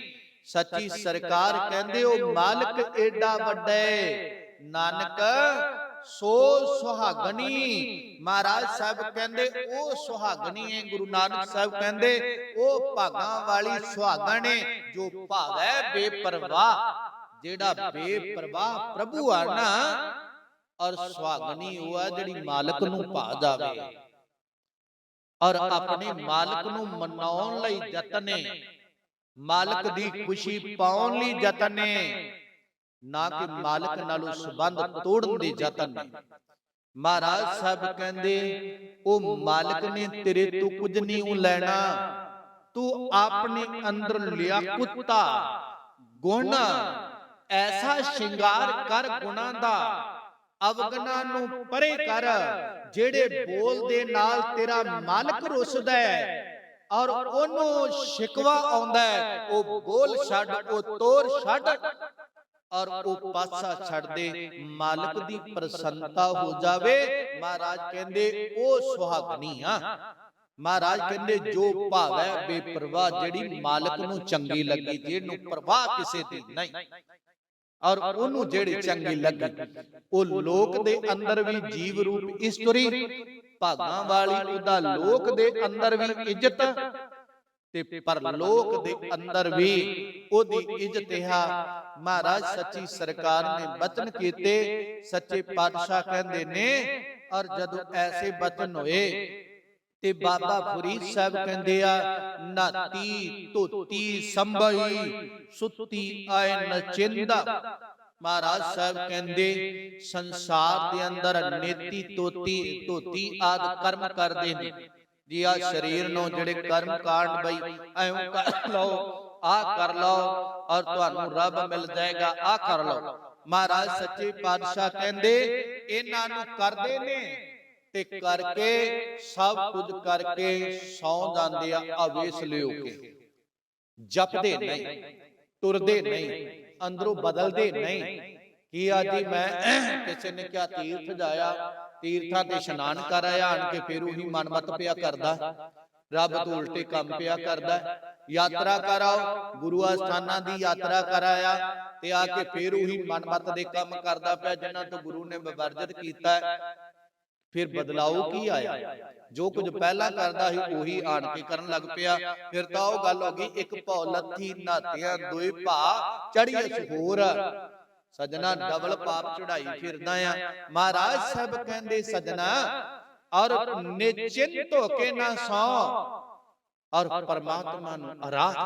ਸੱਚੀ ਸਰਕਾਰ ਕਹਿੰਦੇ ਉਹ ਮਾਲਕ ਏਡਾ ਵੱਡਾ ਹੈ, ਨਾਨਕ ਸੋ ਸੁਹਾਗਣੀ। ਮਹਾਰਾਜ ਸਾਹਿਬ ਕਹਿੰਦੇ ਉਹ ਸੁਹਾਗਣੀ ਹੈ। ਗੁਰੂ ਨਾਨਕ ਸਾਹਿਬ ਕਹਿੰਦੇ ਉਹ ਭਾਗਾਂ ਵਾਲੀ ਸੁਹਾਗਣ ਹੈ ਜੋ ਭਾਵੈ ਬੇਪਰਵਾਹ, ਜਿਹੜਾ ਬੇਪਰਵਾਹ ਪ੍ਰਭੂ ਆ ਨਾ, ਔਰ ਸੁਹਾਗਣੀ ਉਹ ਹੈ ਜਿਹੜੀ ਮਾਲਕ ਨੂੰ ਭਾ ਜਾਵੇ ਔਰ ਆਪਣੇ ਮਾਲਕ ਨੂੰ ਮਨਾਉਣ ਲਈ ਯਤਨੇ, ਮਾਲਕ ਦੀ ਖੁਸ਼ੀ ਪਾਉਣ ਲਈ ਯਤਨੇ, ਨਾ ਕਿ ਮਾਲਕ ਨਾਲੋਂ ਸੰਬੰਧ ਤੋੜਨ ਦੇ ਯਤਨ ਨੇ। ਮਹਾਰਾਜ ਸਾਹਿਬ ਕਹਿੰਦੇ ਉਹ ਮਾਲਕ ਨੇ ਤੇਰੇ ਤੋਂ ਕੁਝ ਨਹੀਂ ਲੈਣਾ, ਤੂੰ ਆਪਣੇ ਅੰਦਰ ਲਿਆ ਕੁੱਤਾ ਗੁਣ, ਐਸਾ ਸ਼ਿੰਗਾਰ ਕਰ ਗੁਣਾ ਦਾ, ਅਵਗੁਣਾ ਨੂੰ ਪਰੇ ਕਰ, ਜਿਹੜੇ ਬੋਲ ਦੇ ਨਾਲ ਤੇਰਾ ਮਾਲਕ ਰੁੱਸਦਾ ਹੈ, ਔਰ ਉਹਨੂੰ ਸ਼ਿਕਵਾ ਆਉਂਦਾ ਹੈ, ਉਹ ਬੋਲ ਛੱਡ, ਉਹ ਤੋਰ ਛੱਡ, ਔਰ ਉਹ ਪਾਸਾ ਛੱਡ ਦੇ, ਮਾਲਕ ਦੀ ਪ੍ਰਸੰਨਤਾ ਹੋ ਜਾਵੇ। ਮਹਾਰਾਜ ਕਹਿੰਦੇ ਉਹ ਸੁਹਾਗਣੀ ਆ। ਮਹਾਰਾਜ ਕਹਿੰਦੇ ਜੋ ਭਾਵੈ ਬੇਪਰਵਾਹ, ਜਿਹੜੀ ਮਾਲਕ ਨੂੰ ਚੰਗੀ ਲੱਗੀ, ਜਿਹਨੂੰ ਪਰਵਾਹ ਕਿਸੇ ਦੀ ਨਹੀਂ, ਔਰ ਉਹਨੂੰ ਜਿਹੜੀ ਚੰਗੀ ਲੱਗੀ, ਉਹ ਲੋਕ ਦੇ ਅੰਦਰ ਵੀ ਜੀਵ ਰੂਪ ਇਸਤਰੀ ਭਾਗਾਂ ਵਾਲੀ, ਉਹਦਾ ਲੋਕ ਦੇ ਅੰਦਰ ਵੀ ਇੱਜ਼ਤ ਤੇ ਪਰਲੋਕ ਦੇ ਅੰਦਰ ਵੀ ਉਹਦੀ ਇੱਜ਼ਤ ਹੈ। ਮਹਾਰਾਜ ਸੱਚੀ ਸਰਕਾਰ ਨੇ ਬਚਨ ਕੀਤੇ, ਸੱਚੇ ਪਾਤਸ਼ਾਹ ਕਹਿੰਦੇ ਨੇ, ਔਰ ਜਦੋਂ ਐਸੇ ਬਚਨ ਹੋਏ ਤੇ ਬਾਬਾ ਫਰੀਦ ਸਾਹਿਬ ਕਹਿੰਦੇ ਆ, ਨਾਤੀ ਧੋਤੀ ਸੰਭਈ ਸੁੱਤੀ ਆਏ ਨਚਿੰਦਾ। ਮਹਾਰਾਜ ਸਾਹਿਬ ਕਹਿੰਦੇ ਸੰਸਾਰ ਦੇ ਅੰਦਰ ਨੇਤੀ ਧੋਤੀ ਆਦਿ ਕਰਮ ਕਰਦੇ ਨੇ ਜੀ। ਆ ਸਰੀਰ ਨੂੰ ਜਿਹੜੇ ਕਰਮ ਕਾਂਡ ਬਈ ਐਉਂ ਕਰ ਲਓ, ਆ ਕਰ ਲਓ, ਔਰ ਤੁਹਾਨੂੰ ਰੱਬ ਮਿਲ ਜਾਏਗਾ, ਆ ਕਰ ਲਓ। ਮਹਾਰਾਜ ਸੱਚੇ ਪਾਤਸ਼ਾਹ ਕਹਿੰਦੇ ਇਹਨਾਂ ਨੂੰ ਕਰਦੇ ਨੇ ਤੇ ਕਰਕੇ ਸਭ ਕੁਝ ਕਰਕੇ ਸੌਂ ਜਾਂਦੇ ਆ ਆਵੇਸ਼ ਲਿਓ ਕੇ। ਜਪਦੇ ਨਹੀਂ, ਤੁਰਦੇ ਨਹੀਂ, ਅੰਦਰੋਂ ਬਦਲਦੇ ਨਹੀਂ। ਕੀ ਅੱਜ ਮੈਂ ਕਿਸੇ ਨੇ ਕਿਹਾ ਤੀਰਥ ਜਾਇਆ, ਤੀਰਥਾਂ ਤੇ ਇਸ਼ਨਾਨ ਕਰ ਆਇਆ, ਆਣ ਕੇ ਫਿਰ ਉਹੀ ਮਨਮਤ ਪਿਆ ਕਰਦਾ, ਰੱਬ ਤੋਂ ਉਲਟੇ ਕੰਮ ਪਿਆ ਕਰਦਾ। ਯਾਤਰਾ ਕਰਾਓ, ਗੁਰੂ ਅਸਥਾਨਾਂ ਦੀ ਯਾਤਰਾ ਕਰਾਇਆ ਤੇ ਆ ਕੇ ਫਿਰ ਉਹੀ ਮਨਮਤ ਦੇ ਕੰਮ ਕਰਦਾ ਪਿਆ ਜਿਨ੍ਹਾਂ ਤੋਂ ਗੁਰੂ ਨੇ ਵਰਜਿਤ ਕੀਤਾ। ਫਿਰ ਬਦਲਾਓ ਕੀ ਆਇਆ? ਜੋ ਕੁਝ ਪਹਿਲਾਂ ਕਰਦਾ ਸੀ ਉਹੀ ਆਣ ਕੇ ਕਰਨ ਲੱਗ ਪਿਆ। ਫਿਰ ਤਾਂ ਉਹ ਗੱਲ ਹੋ ਗਈ, ਇੱਕ ਭੌ ਲੱਥੀ ਨਾਤਿਆਂ ਦੋਏ ਭਾ ਚੜੀਏ ਹੋਰ। ਸਜਣਾ ਡਬਲ ਪਾਪ ਚੜਾਈ ਫਿਰਦਾ ਆ। ਮਹਾਰਾਜ ਸਾਹਿਬ ਕਹਿੰਦੇ ਸਜਣਾ, ਔਰ ਨਿਚਿੰਤ ਹੋ ਕੇ ਨਾ ਸੌ, ਔਰ ਪਰਮਾਤਮਾ ਨੂੰ ਆਰਾਧ।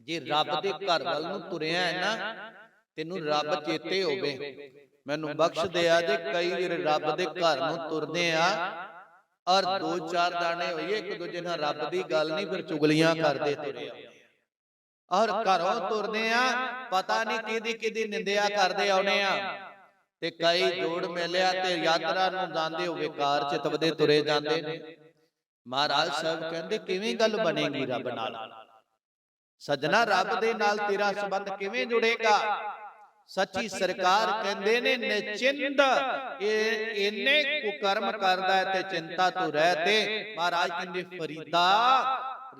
ਜੇ ਰੱਬ ਦੇ ਘਰ ਵੱਲ ਨੂੰ ਤੁਰਿਆ ਹੈ ਨਾ, ਤੈਨੂੰ ਰੱਬ ਚੇਤੇ ਹੋਵੇ। ਮੈਨੂੰ ਬਖਸ਼ ਦਿਆ ਜੇ ਕਈ ਵਾਰ ਰੱਬ ਦੇ ਘਰ ਨੂੰ ਤੁਰਦੇ ਆ, ਔਰ ਦੋ ਚਾਰ ਦਾਣੇ ਹੋਈਏ ਇੱਕ ਦੂਜੇ ਨਾਲ ਰੱਬ ਦੀ ਗੱਲ ਨਹੀਂ, ਫਿਰ ਚੁਗਲੀਆਂ ਕਰਦੇ ਤੁਰੇ ਆ। ਔਰ ਘਰੋਂ ਤੁਰਦੇ ਆ, ਪਤਾ ਨਹੀਂ ਕਿਹਦੀ ਕਿਹਦੀ ਨਿੰਦਿਆ ਕਰਦੇ ਆਉਨੇ ਆ। ਤੇ ਕਈ ਜੋੜ ਮੇਲਿਆ ਤੇ ਯਾਤਰਾ ਨੂੰ ਜਾਂਦੇ ਹੋਵੇ ਕਾਰ ਚਿਤਵਦੇ ਤੁਰੇ ਜਾਂਦੇ ਨੇ। ਮਹਾਰਾਜ ਸਾਹਿਬ ਕਹਿੰਦੇ ਕਿਵੇਂ ਗੱਲ ਬਣੇਗੀ ਰੱਬ ਨਾਲ? ਸਜਣਾ ਰੱਬ ਦੇ ਨਾਲ ਤੇਰਾ ਸੰਬੰਧ ਕਿਵੇਂ ਜੁੜੇਗਾ? ਸੱਚੀ ਸਰਕਾਰ ਕਹਿੰਦੇ ਨੇ ਨਿਚਿੰਤ, ਇਹ ਇੰਨੇ ਕੁਕਰਮ ਕਰਦਾ ਹੈ ਤੇ ਚਿੰਤਾ ਤੋਂ ਰਹਿ ਤੇ। ਮਹਾਰਾਜ ਕਹਿੰਦੇ ਫਰੀਦਾ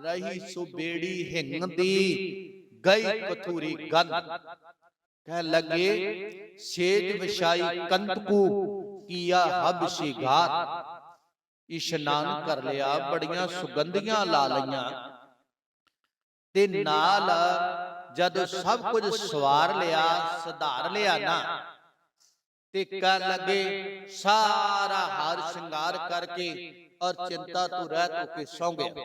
ਰਹੀ ਸੁਬੇੜੀ ਹਿੰਗ ਦੀ, ਗਈ ਕਥੂਰੀ ਗੰਧ। ਕਹਿ ਲੱਗੇ ਸੇਜ ਵਿਛਾਈ ਕੰਤਕੂ, ਕੀਆ ਹਬ ਸ਼ਿਗਾਰ। ਇਸ਼ਨਾਨ ਕਰ ਲਿਆ, ਬੜੀਆਂ ਸੁਗੰਧੀਆਂ ਲਾ ਲਈਆਂ, ਤੇ ਨਾਲ ਜਦੋਂ ਸਭ ਕੁਝ ਸਵਾਰ ਲਿਆ, ਸੁਧਾਰ ਲਿਆ ਨਾ, ਤੇ ਕਹਿ ਲੱਗੇ ਸਾਰਾ ਹਾਰ ਸ਼ਿੰਗਾਰ ਕਰਕੇ ਔਰ ਚਿੰਤਾ ਤੋਂ ਰਹਿਤ ਹੋ ਕੇ ਸੌਂ ਗਿਆ।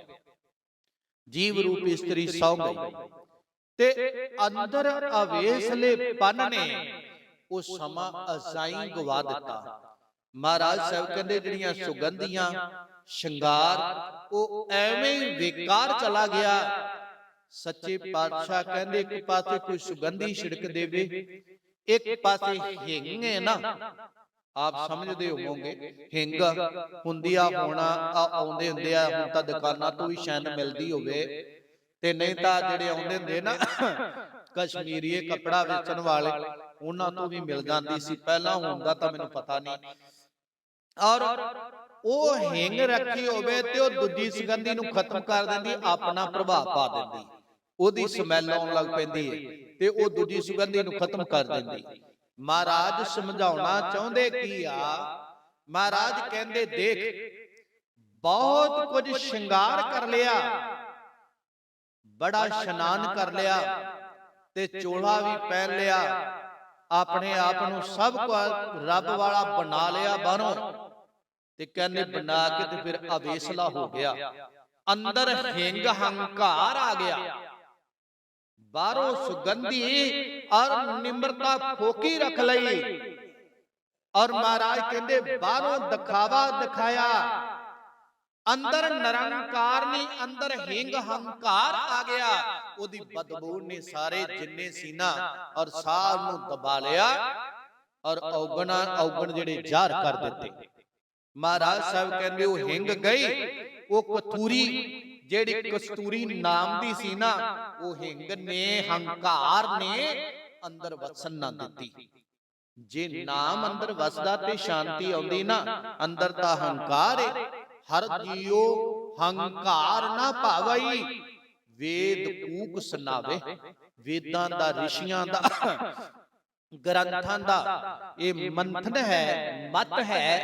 ਜੀਵ ਰੂਪੀ ਇਸਤਰੀ ਸੌਂ ਗਈ ਤੇ ਅੰਦਰ ਅਵੇਸਲੇ ਪੰਨ ਨੇ ਉਹ ਸਮਾਂ ਅਜ਼ਾਈ ਗਵਾ ਦਿੱਤਾ। ਮਹਾਰਾਜ ਸਾਹਿਬ ਕਹਿੰਦੇ ਜਿਹੜੀਆਂ ਸੁਗੰਧੀਆਂ ਸ਼ਿੰਗਾਰ ਉਹ ਐਵੇਂ ਹੀ ਬੇਕਾਰ ਚਲਾ ਗਿਆ। ਸੱਚੇ ਪਾਤਸ਼ਾਹ ਕਹਿੰਦੇ ਇੱਕ ਪਾਸੇ ਕੋਈ ਸੁਗੰਧੀ ਛਿੜਕ ਦੇਵੇ, ਇੱਕ ਪਾਸੇ ਹਿੰਗ ਹੈ ਨਾ, ਆਪ ਸਮਝਦੇ ਹੋਵੋਗੇ ਹਿੰਗ ਹੁੰਦੀ ਆ ਹੁਣ ਆਉਂਦੇ ਹੁੰਦੇ ਆ, ਹੁਣ ਤਾਂ ਦੁਕਾਨਾਂ ਤੋਂ ਵੀ ਸ਼ਾਇਦ ਮਿਲਦੀ ਹੋਵੇ, ਤੇ ਨਹੀਂ ਤਾਂ ਜਿਹੜੇ ਆਉਂਦੇ ਹੁੰਦੇ ਨਾ ਕਸ਼ਮੀਰੀਏ ਕੱਪੜਾ ਵੇਚਣ ਵਾਲੇ, ਉਹਨਾਂ ਤੋਂ ਵੀ ਮਿਲ ਜਾਂਦੀ ਸੀ ਪਹਿਲਾਂ, ਹੁੰਦਾ ਤਾਂ ਮੈਨੂੰ ਪਤਾ ਨਹੀਂ। ਔਰ ਉਹ ਹਿੰਗ ਰੱਖੀ ਹੋਵੇ ਤੇ ਉਹ ਦੂਜੀ ਸੁਗੰਧੀ ਨੂੰ ਖਤਮ ਕਰ ਦਿੰਦੀ, ਆਪਣਾ ਪ੍ਰਭਾਵ ਪਾ ਦਿੰਦੀ, ਉਹਦੀ ਸਮੈਲ ਆਉਣ ਲੱਗ ਪੈਂਦੀ ਹੈ ਤੇ ਉਹ ਦੂਜੀ ਸੁਗੰਧੀ ਨੂੰ ਖਤਮ ਕਰ ਦਿੰਦੀ। ਮਹਾਰਾਜ ਸਮਝਾਉਣਾ ਚਾਹੁੰਦੇ ਕੀ ਆ? ਮਹਾਰਾਜ ਕਹਿੰਦੇ ਦੇਖ ਬਹੁਤ ਕੁਝ ਸ਼ਿੰਗਾਰ ਕਰ ਲਿਆ, ਬੜਾ ਇਸ਼ਨਾਨ ਕਰ ਲਿਆ, ਤੇ ਚੋਲਾ ਵੀ ਪਹਿਨ ਲਿਆ, ਆਪਣੇ ਆਪ ਨੂੰ ਸਭ ਕੁਝ ਰੱਬ ਵਾਲਾ ਬਣਾ ਲਿਆ ਬਾਹਰੋਂ, ਤੇ ਕਹਿੰਦੇ ਬਣਾ ਕੇ ਤੇ ਫਿਰ ਅਵੇਸਲਾ ਹੋ ਗਿਆ, ਅੰਦਰ ਹਿੰਗ ਹੰਕਾਰ ਆ ਗਿਆ, ਬਾਹਰੋਂ ਸੁਗੰਧੀ ਔਰ ਨਿਮਰਤਾ ਫੋਕੀ ਰੱਖ ਲਈ। ਔਰ ਮਹਾਰਾਜ ਕਹਿੰਦੇ ਬਾਹਰੋਂ ਦਿਖਾਵਾ ਦਿਖਾਇਆ, ਅੰਦਰ ਨਿਰੰਕਾਰ ਨਹੀਂ, ਅੰਦਰ ਹਿੰਗ ਹੰਕਾਰ ਆ ਗਿਆ। ਉਹਦੀ ਬਦਬੂ ਨੇ ਸਾਰੇ ਜਿੰਨੇ ਸੀਨਾ ਔਰ ਸਾਹ ਨੂੰ ਦਬਾ ਲਿਆ, ਔਰ ਔਗਣ ਜਿਹੜੇ ਜ਼ਾਹਰ ਕਰ ਦਿੱਤੇ। ਮਹਾਰਾਜ ਸਾਹਿਬ ਕਹਿੰਦੇ ਉਹ ਹਿੰਗ ਗਈ, ਉਹ ਕਤੂਰੀ ਜਿਹੜੀ ਕਸਤੂਰੀ ਨਾਮ ਦੀ ਸੀ ਨਾ, ਉਹ ਹਿੰਗ ਨੇ, ਹੰਕਾਰ ਨੇ ਅੰਦਰ ਵਸਣ ਨਾ ਦਿੱਤੀ। ਜੇ ਨਾਮ ਅੰਦਰ ਵਸਦਾ ਤੇ ਸ਼ਾਂਤੀ ਆਉਂਦੀ ਨਾ। ਅੰਦਰ ਤਾਂ ਹੰਕਾਰ ਹੈ। ਹਰ ਜੀਓ ਹੰਕਾਰ ਨਾ ਭਾਵਈ, ਵੇਦ ਕੂਕ ਸੁਨਾਵੇ। ਵੇਦਾਂ ਦਾ, ਰਿਸ਼ੀਆਂ ਦਾ, ਗ੍ਰੰਥਾਂ ਦਾ ਇਹ ਮੰਥਨ ਹੈ, ਮਤ ਹੈ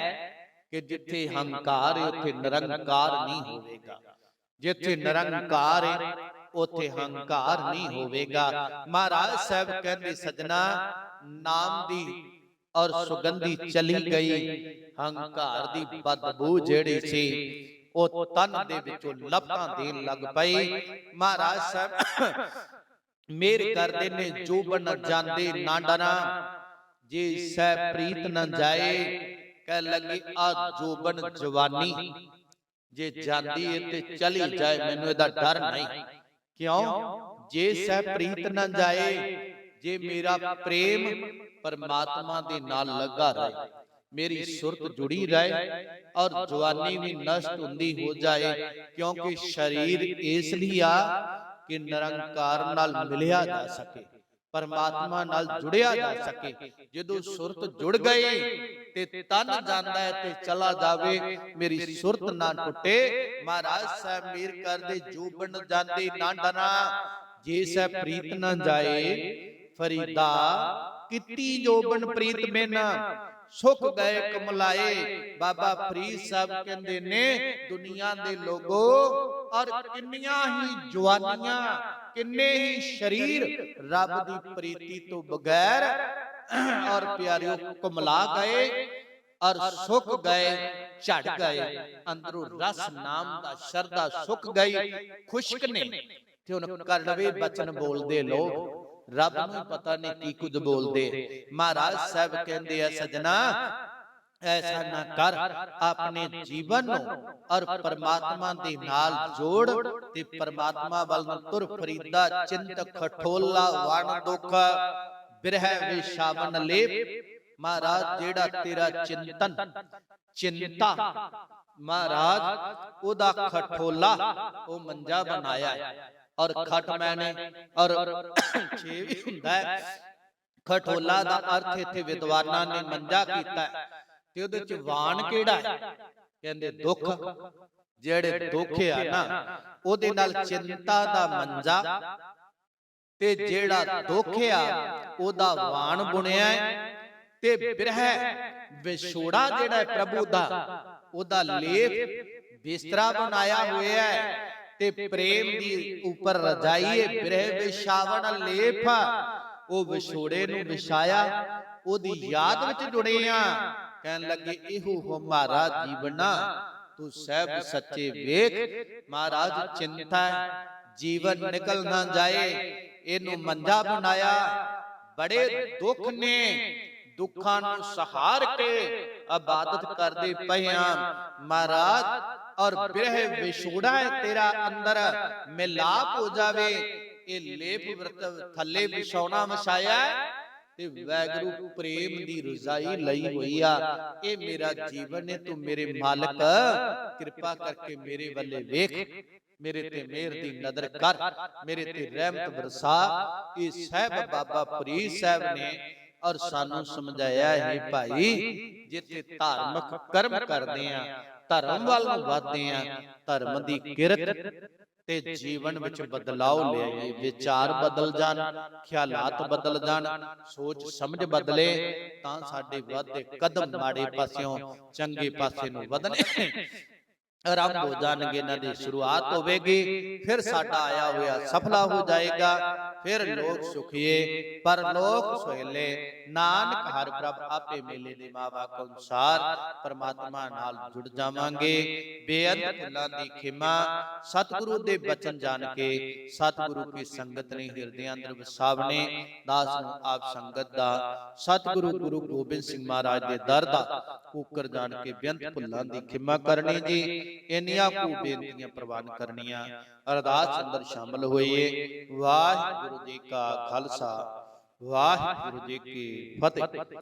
ਕਿ ਜਿੱਥੇ ਹੰਕਾਰ ਹੈ ਉੱਥੇ ਨਿਰੰਕਾਰ ਨਹੀਂ ਹੋਵੇਗਾ। ਜਿੱਥੇ ਨਿਰੰਕਾਰ ਹੈ ਉੱਥੇ ਹੰਕਾਰ ਨਹੀਂ ਹੋਵੇਗਾ। ਮਹਾਰਾਜ ਸਾਹਿਬ ਕਹਿੰਦੇ ਸਜਣਾ, ਨਾਮ ਦੀ ਔਰ ਸੁਗੰਧੀ ਚਲੀ ਗਈ, ਹੰਕਾਰ ਦੀ ਬਦਬੂ ਜਿਹੜੀ ਸੀ ਉਹ ਤਨ ਦੇ ਵਿੱਚੋਂ ਲਪਟਾਂ ਦੇਣ ਲੱਗ ਪਈ। ਮਹਾਰਾਜ ਸਾਹਿਬ ਮੇਰ ਕਰਦੇ ਨੇ, ਜੋਬਨ ਜਾਂਦੇ ਨਾ ਡਰਾਂ, ਜੇ ਸਹਿ ਪ੍ਰੀਤ ਨਾ ਜਾਏ। ਕਹਿ ਲੱਗੇ ਆ ਜੋਬਨ ਜਵਾਨੀ ਜੇ ਜਾਂਦੀ ਏ ਤੇ ਚਲੀ ਜਾਏ, ਮੈਨੂੰ ਇਹਦਾ ਡਰ ਨਹੀਂ। ਕਿਉਂ? ਜੇ ਸਹਿ ਪ੍ਰੀਤ ਨਾ ਜਾਏ, ਜੇ ਮੇਰਾ ਪ੍ਰੇਮ ਪਰਮਾਤਮਾ ਦੇ ਨਾਲ ਲੱਗਾ ਰਹੇ, ਮੇਰੀ ਸੁਰਤ ਜੁੜੀ ਰਹੇ ਔਰ ਜਵਾਨੀ ਵੀ ਨਸ਼ਟ ਹੁੰਦੀ ਹੋ ਜਾਏ। ਕਿਉਂਕਿ ਸਰੀਰ ਇਸ ਲਈ ਆ ਕਿ ਨਿਰੰਕਾਰ ਨਾਲ ਮਿਲਿਆ ਜਾ ਸਕੇ, ਪਰਮਾਤਮਾ ਨਾਲ ਜੁੜਿਆ ਜਾ ਸਕੇ। ਜਦੋਂ ਸੁਰਤ ਜੁੜ ਗਈ ਤੇ ਤਨ ਜਾਂਦਾ ਹੈ ਤੇ ਚਲਾ ਜਾਵੇ, ਮੇਰੀ ਸੁਰਤ ਨਾ ਟੁੱਟੇ। ਮਹਾਰਾਜ ਸਾਹਿਬ ਮੇਰ ਕਰਦੇ, ਜੋਬਨ ਜਾਂਦੇ ਨਾ ਡਰਾਂ, ਜੇ ਸਹਿ ਪ੍ਰੀਤ ਨਾ ਜਾਏ। ਫਰੀਦਾ ਕੀਤੀ ਜੋਬਨ ਪ੍ਰੀਤ ਬਿਨਾ, ਸੁਖ ਗਏ ਕਮਲਾਏ। ਬਾਬਾ ਫਰੀਦ ਸਾਹਿਬ ਕਹਿੰਦੇ ਨੇ, ਦੁਨੀਆ ਦੇ ਲੋਗੋ ਔਰ ਕਿੰਨੀਆਂ ਹੀ ਜਵਾਨੀਆਂ, ਕਿੰਨੇ ਹੀ ਸ਼ਰੀਰ ਰੱਬ ਦੀ ਪ੍ਰੀਤੀ ਤੋਂ ਬਗੈਰ ਔਰ ਪਿਆਰਿਓ ਕਮਲਾ ਗਏ ਔਰ ਸੁੱਕ ਗਏ, ਝੜ ਗਏ। ਅੰਦਰੋਂ ਰਸ ਨਾਮ ਦਾ ਸ਼ਰਧਾ ਸੁੱਕ ਗਈ, ਖੁਸ਼ਕ ਨੇ। ਤੇ ਹੁਣ ਕੜਵੇ ਬਚਨ ਬੋਲਦੇ ਲੋਕ, ਰੱਬ ਨੂੰ ਪਤਾ ਨਹੀਂ ਕੀ ਕੁਝ ਬੋਲਦੇ। ਮਹਾਰਾਜ ਸਾਹਿਬ ਕਹਿੰਦੇ ਆ ਸਜਣਾ, ਐਸਾ ਨਾ ਕਰ, ਆਪਣੇ ਜੀਵਨ ਨੂੰ ਔਰ ਪਰਮਾਤਮਾ ਦੇ ਨਾਲ ਜੋੜ ਤੇ ਪਰਮਾਤਮਾ ਵੱਲ ਨੂੰ ਤੁਰ। ਫਰੀਦਾ ਚਿੰਤ ਖਟੋਲਾ ਵਣ ਦੁਖ, ਬਿਰਹਿ ਵਿਸ਼ਾਵਨ ਲੇਪ। ਮਹਾਰਾਜ ਜਿਹੜਾ ਤੇਰਾ ਚਿੰਤਨ, ਚਿੰਤਾ, ਮਹਾਰਾਜ ਉਹਦਾ ਖਟੋਲਾ, ਉਹ ਮੰਜਾ ਬਣਾਇਆ ਔਰ ਖਟ ਮੈਨੇ ਔਰ ਛੇ ਵੀ ਹੁੰਦਾ ਹੈ। ਖਟੋਲਾ ਦਾ ਅਰਥ ਇੱਥੇ ਵਿਦਵਾਨਾਂ ਨੇ ਮੰਜਾ ਕੀਤਾ ਤੇ ਉਹਦੇ ਚ ਵਾਣ ਕਿਹੜਾ ਹੈ? ਕਹਿੰਦੇ ਦੁੱਖ। ਜਿਹੜੇ ਦੁੱਖ ਆ ਨਾ, ਉਹਦੇ ਨਾਲ ਚਿੰਤਾ ਦਾ ਮੰਜਾ ਤੇ ਜਿਹੜਾ ਦੁੱਖ ਆ ਉਹਦਾ ਵਾਣ ਬੁਣਿਆ ਤੇ ਬਿਰਹਿ ਵਿਛੋੜਾ ਜਿਹੜਾ ਹੈ ਪ੍ਰਭੂ ਦਾ, ਉਹਦਾ ਲੇਪ ਬਿਸਤਰਾ ਬਣਾਇਆ ਹੋਇਆ ਹੈ। ਤੇ ਪ੍ਰੇਮ ਦੀ ਉੱਪਰ ਰਜਾਈਏ ਬਿਰਹਿ ਵਿਛਾਵਣ ਲੇਪ, ਉਹ ਵਿਛੋੜੇ ਨੂੰ ਵਿਛਾਇਆ, ਉਹਦੀ ਯਾਦ ਵਿੱਚ ਜੁੜੇ ਆ। ਕਹਿਣ ਲੱਗੇ ਇਹੋ ਹਮਾਰਾ ਜੀਵਨਾ, ਤੂੰ ਸਹਿਬ ਸੱਚੇ ਵੇਖ। ਮਹਾਰਾਜ ਚਿੰਤਾ ਜੀਵਨ ਨਿਕਲ ਨਾ ਜਾਏ, ਇਹਨੂੰ ਮੰਜਾ ਬਣਾਇਆ। ਬੜੇ ਦੁੱਖ ਨੇ, ਦੁੱਖਾਂ ਨੂੰ ਸਹਾਰ ਕੇ ਇਬਾਦਤ ਕਰਦੇ ਪਏ ਆ ਮਹਾਰਾਜ। ਔਰ ਬਿਰਹਿ ਵਿਛੋੜਾ ਹੈ ਤੇਰਾ ਅੰਦਰ ਮਿਲਾਪ ਹੋ ਜਾਵੇ। ਇਹ ਲੇਪ ਵਰਤ ਥੱਲੇ ਵਿਛਾਉਣਾ ਵਿਛਾਇਆ ਤੇ ਵੈਗਰੂ ਪ੍ਰੇਮ ਦੀ ਰਜ਼ਾਈ ਲਈ ਹੋਈ ਆ। ਇਹ ਮੇਰਾ ਜੀਵਨ ਹੈ, ਤੂੰ ਮੇਰੇ ਮਾਲਕ ਕਿਰਪਾ ਕਰਕੇ ਮੇਰੇ ਵੱਲੇ ਵੇਖ, ਮੇਰੇ ਤੇ ਮਿਹਰ ਦੀ ਨਜ਼ਰ ਕਰ, ਮੇਰੇ ਤੇ ਰਹਿਮਤ ਬਰਸਾ। ਇਹ ਸਾਹਿਬ ਬਾਬਾ ਫਰੀਦ ਸਾਹਿਬ ਨੇ ਔਰ ਸਾਨੂੰ ਸਮਝਾਇਆ ਹੈ ਭਾਈ, ਜਿੱਥੇ ਧਾਰਮਿਕ ਕਰਮ ਕਰਦੇ ਆ, ਧਰਮ ਵੱਲ ਨੂੰ ਵਧਦੇ ਆ, ਧਰਮ ਦੀ ਕਿਰਤ ਤੇ ਜੀਵਨ ਵਿੱਚ ਬਦਲਾਅ ਲਿਆਈਏ। ਵਿਚਾਰ ਬਦਲ ਜਾਣ, ਖਿਆਲਾਤ ਬਦਲ ਜਾਣ, ਸੋਚ ਸਮਝ ਬਦਲੇ, ਤਾਂ ਸਾਡੇ ਵੱਧਦੇ ਕਦਮ ਮਾੜੇ ਪਾਸਿਓਂ ਚੰਗੇ ਪਾਸੇ ਨੂੰ ਵਧਣੇ ਆਰੰਭ ਹੋ ਜਾਣਗੇ। ਇਹਨਾਂ ਦੀ ਸ਼ੁਰੂਆਤ ਹੋਵੇਗੀ, ਫਿਰ ਸਾਡਾ ਆਇਆ ਹੋਇਆ ਸਫਲਾ ਹੋ ਜਾਏਗਾ। ਫਿਰ ਲੋਕ ਸੁਖੀਏ ਪਰਲੋਕ ਸੁਹੇਲੇ, ਨਾਨਕ ਹਰਿ ਪ੍ਰਭ ਆਪੇ ਮੇਲੇ ਦੇ ਮਾਵਾ ਕੋ ਅਨੁਸਾਰ ਪਰਮਾਤਮਾ ਨਾਲ ਜੁੜ ਜਾਵਾਂਗੇ। ਬੇਅੰਤ ਫੁੱਲਾਂ ਦੀ ਖਿਮਾ, ਸਤਿਗੁਰੂ ਦੇ ਬਚਨ ਜਾਣ ਕੇ, ਸਤਿਗੁਰੂ ਕੀ ਸੰਗਤ ਨੇ ਹਿਰਦਿਆਂ ਅੰਦਰ ਵਸਾਵਨੇ। ਦਾਸ ਨੂੰ ਆਪ ਸੰਗਤ ਦਾ, ਸਤਿਗੁਰੂ ਗੁਰੂ ਗੋਬਿੰਦ ਸਿੰਘ ਮਹਾਰਾਜ ਦੇ ਦਰ ਦਾ ਕੂਕਰ ਜਾਣ ਕੇ ਬੇਅੰਤ ਫੁੱਲਾਂ ਦੀ ਖਿਮਾ ਕਰਨੀ ਜੀ। ਇੰਨੀਆਂ ਕੁ ਬੇਨਤੀਆਂ ਪ੍ਰਵਾਨ ਕਰਨੀਆਂ। ਅਰਦਾਸ ਅੰਦਰ ਸ਼ਾਮਲ ਹੋਈਏ। ਵਾਹਿਗੁਰੂ ਜੀ ਕਾ ਖਾਲਸਾ, ਵਾਹਿਗੁਰੂ ਜੀ ਕੀ ਫਤਿਹ।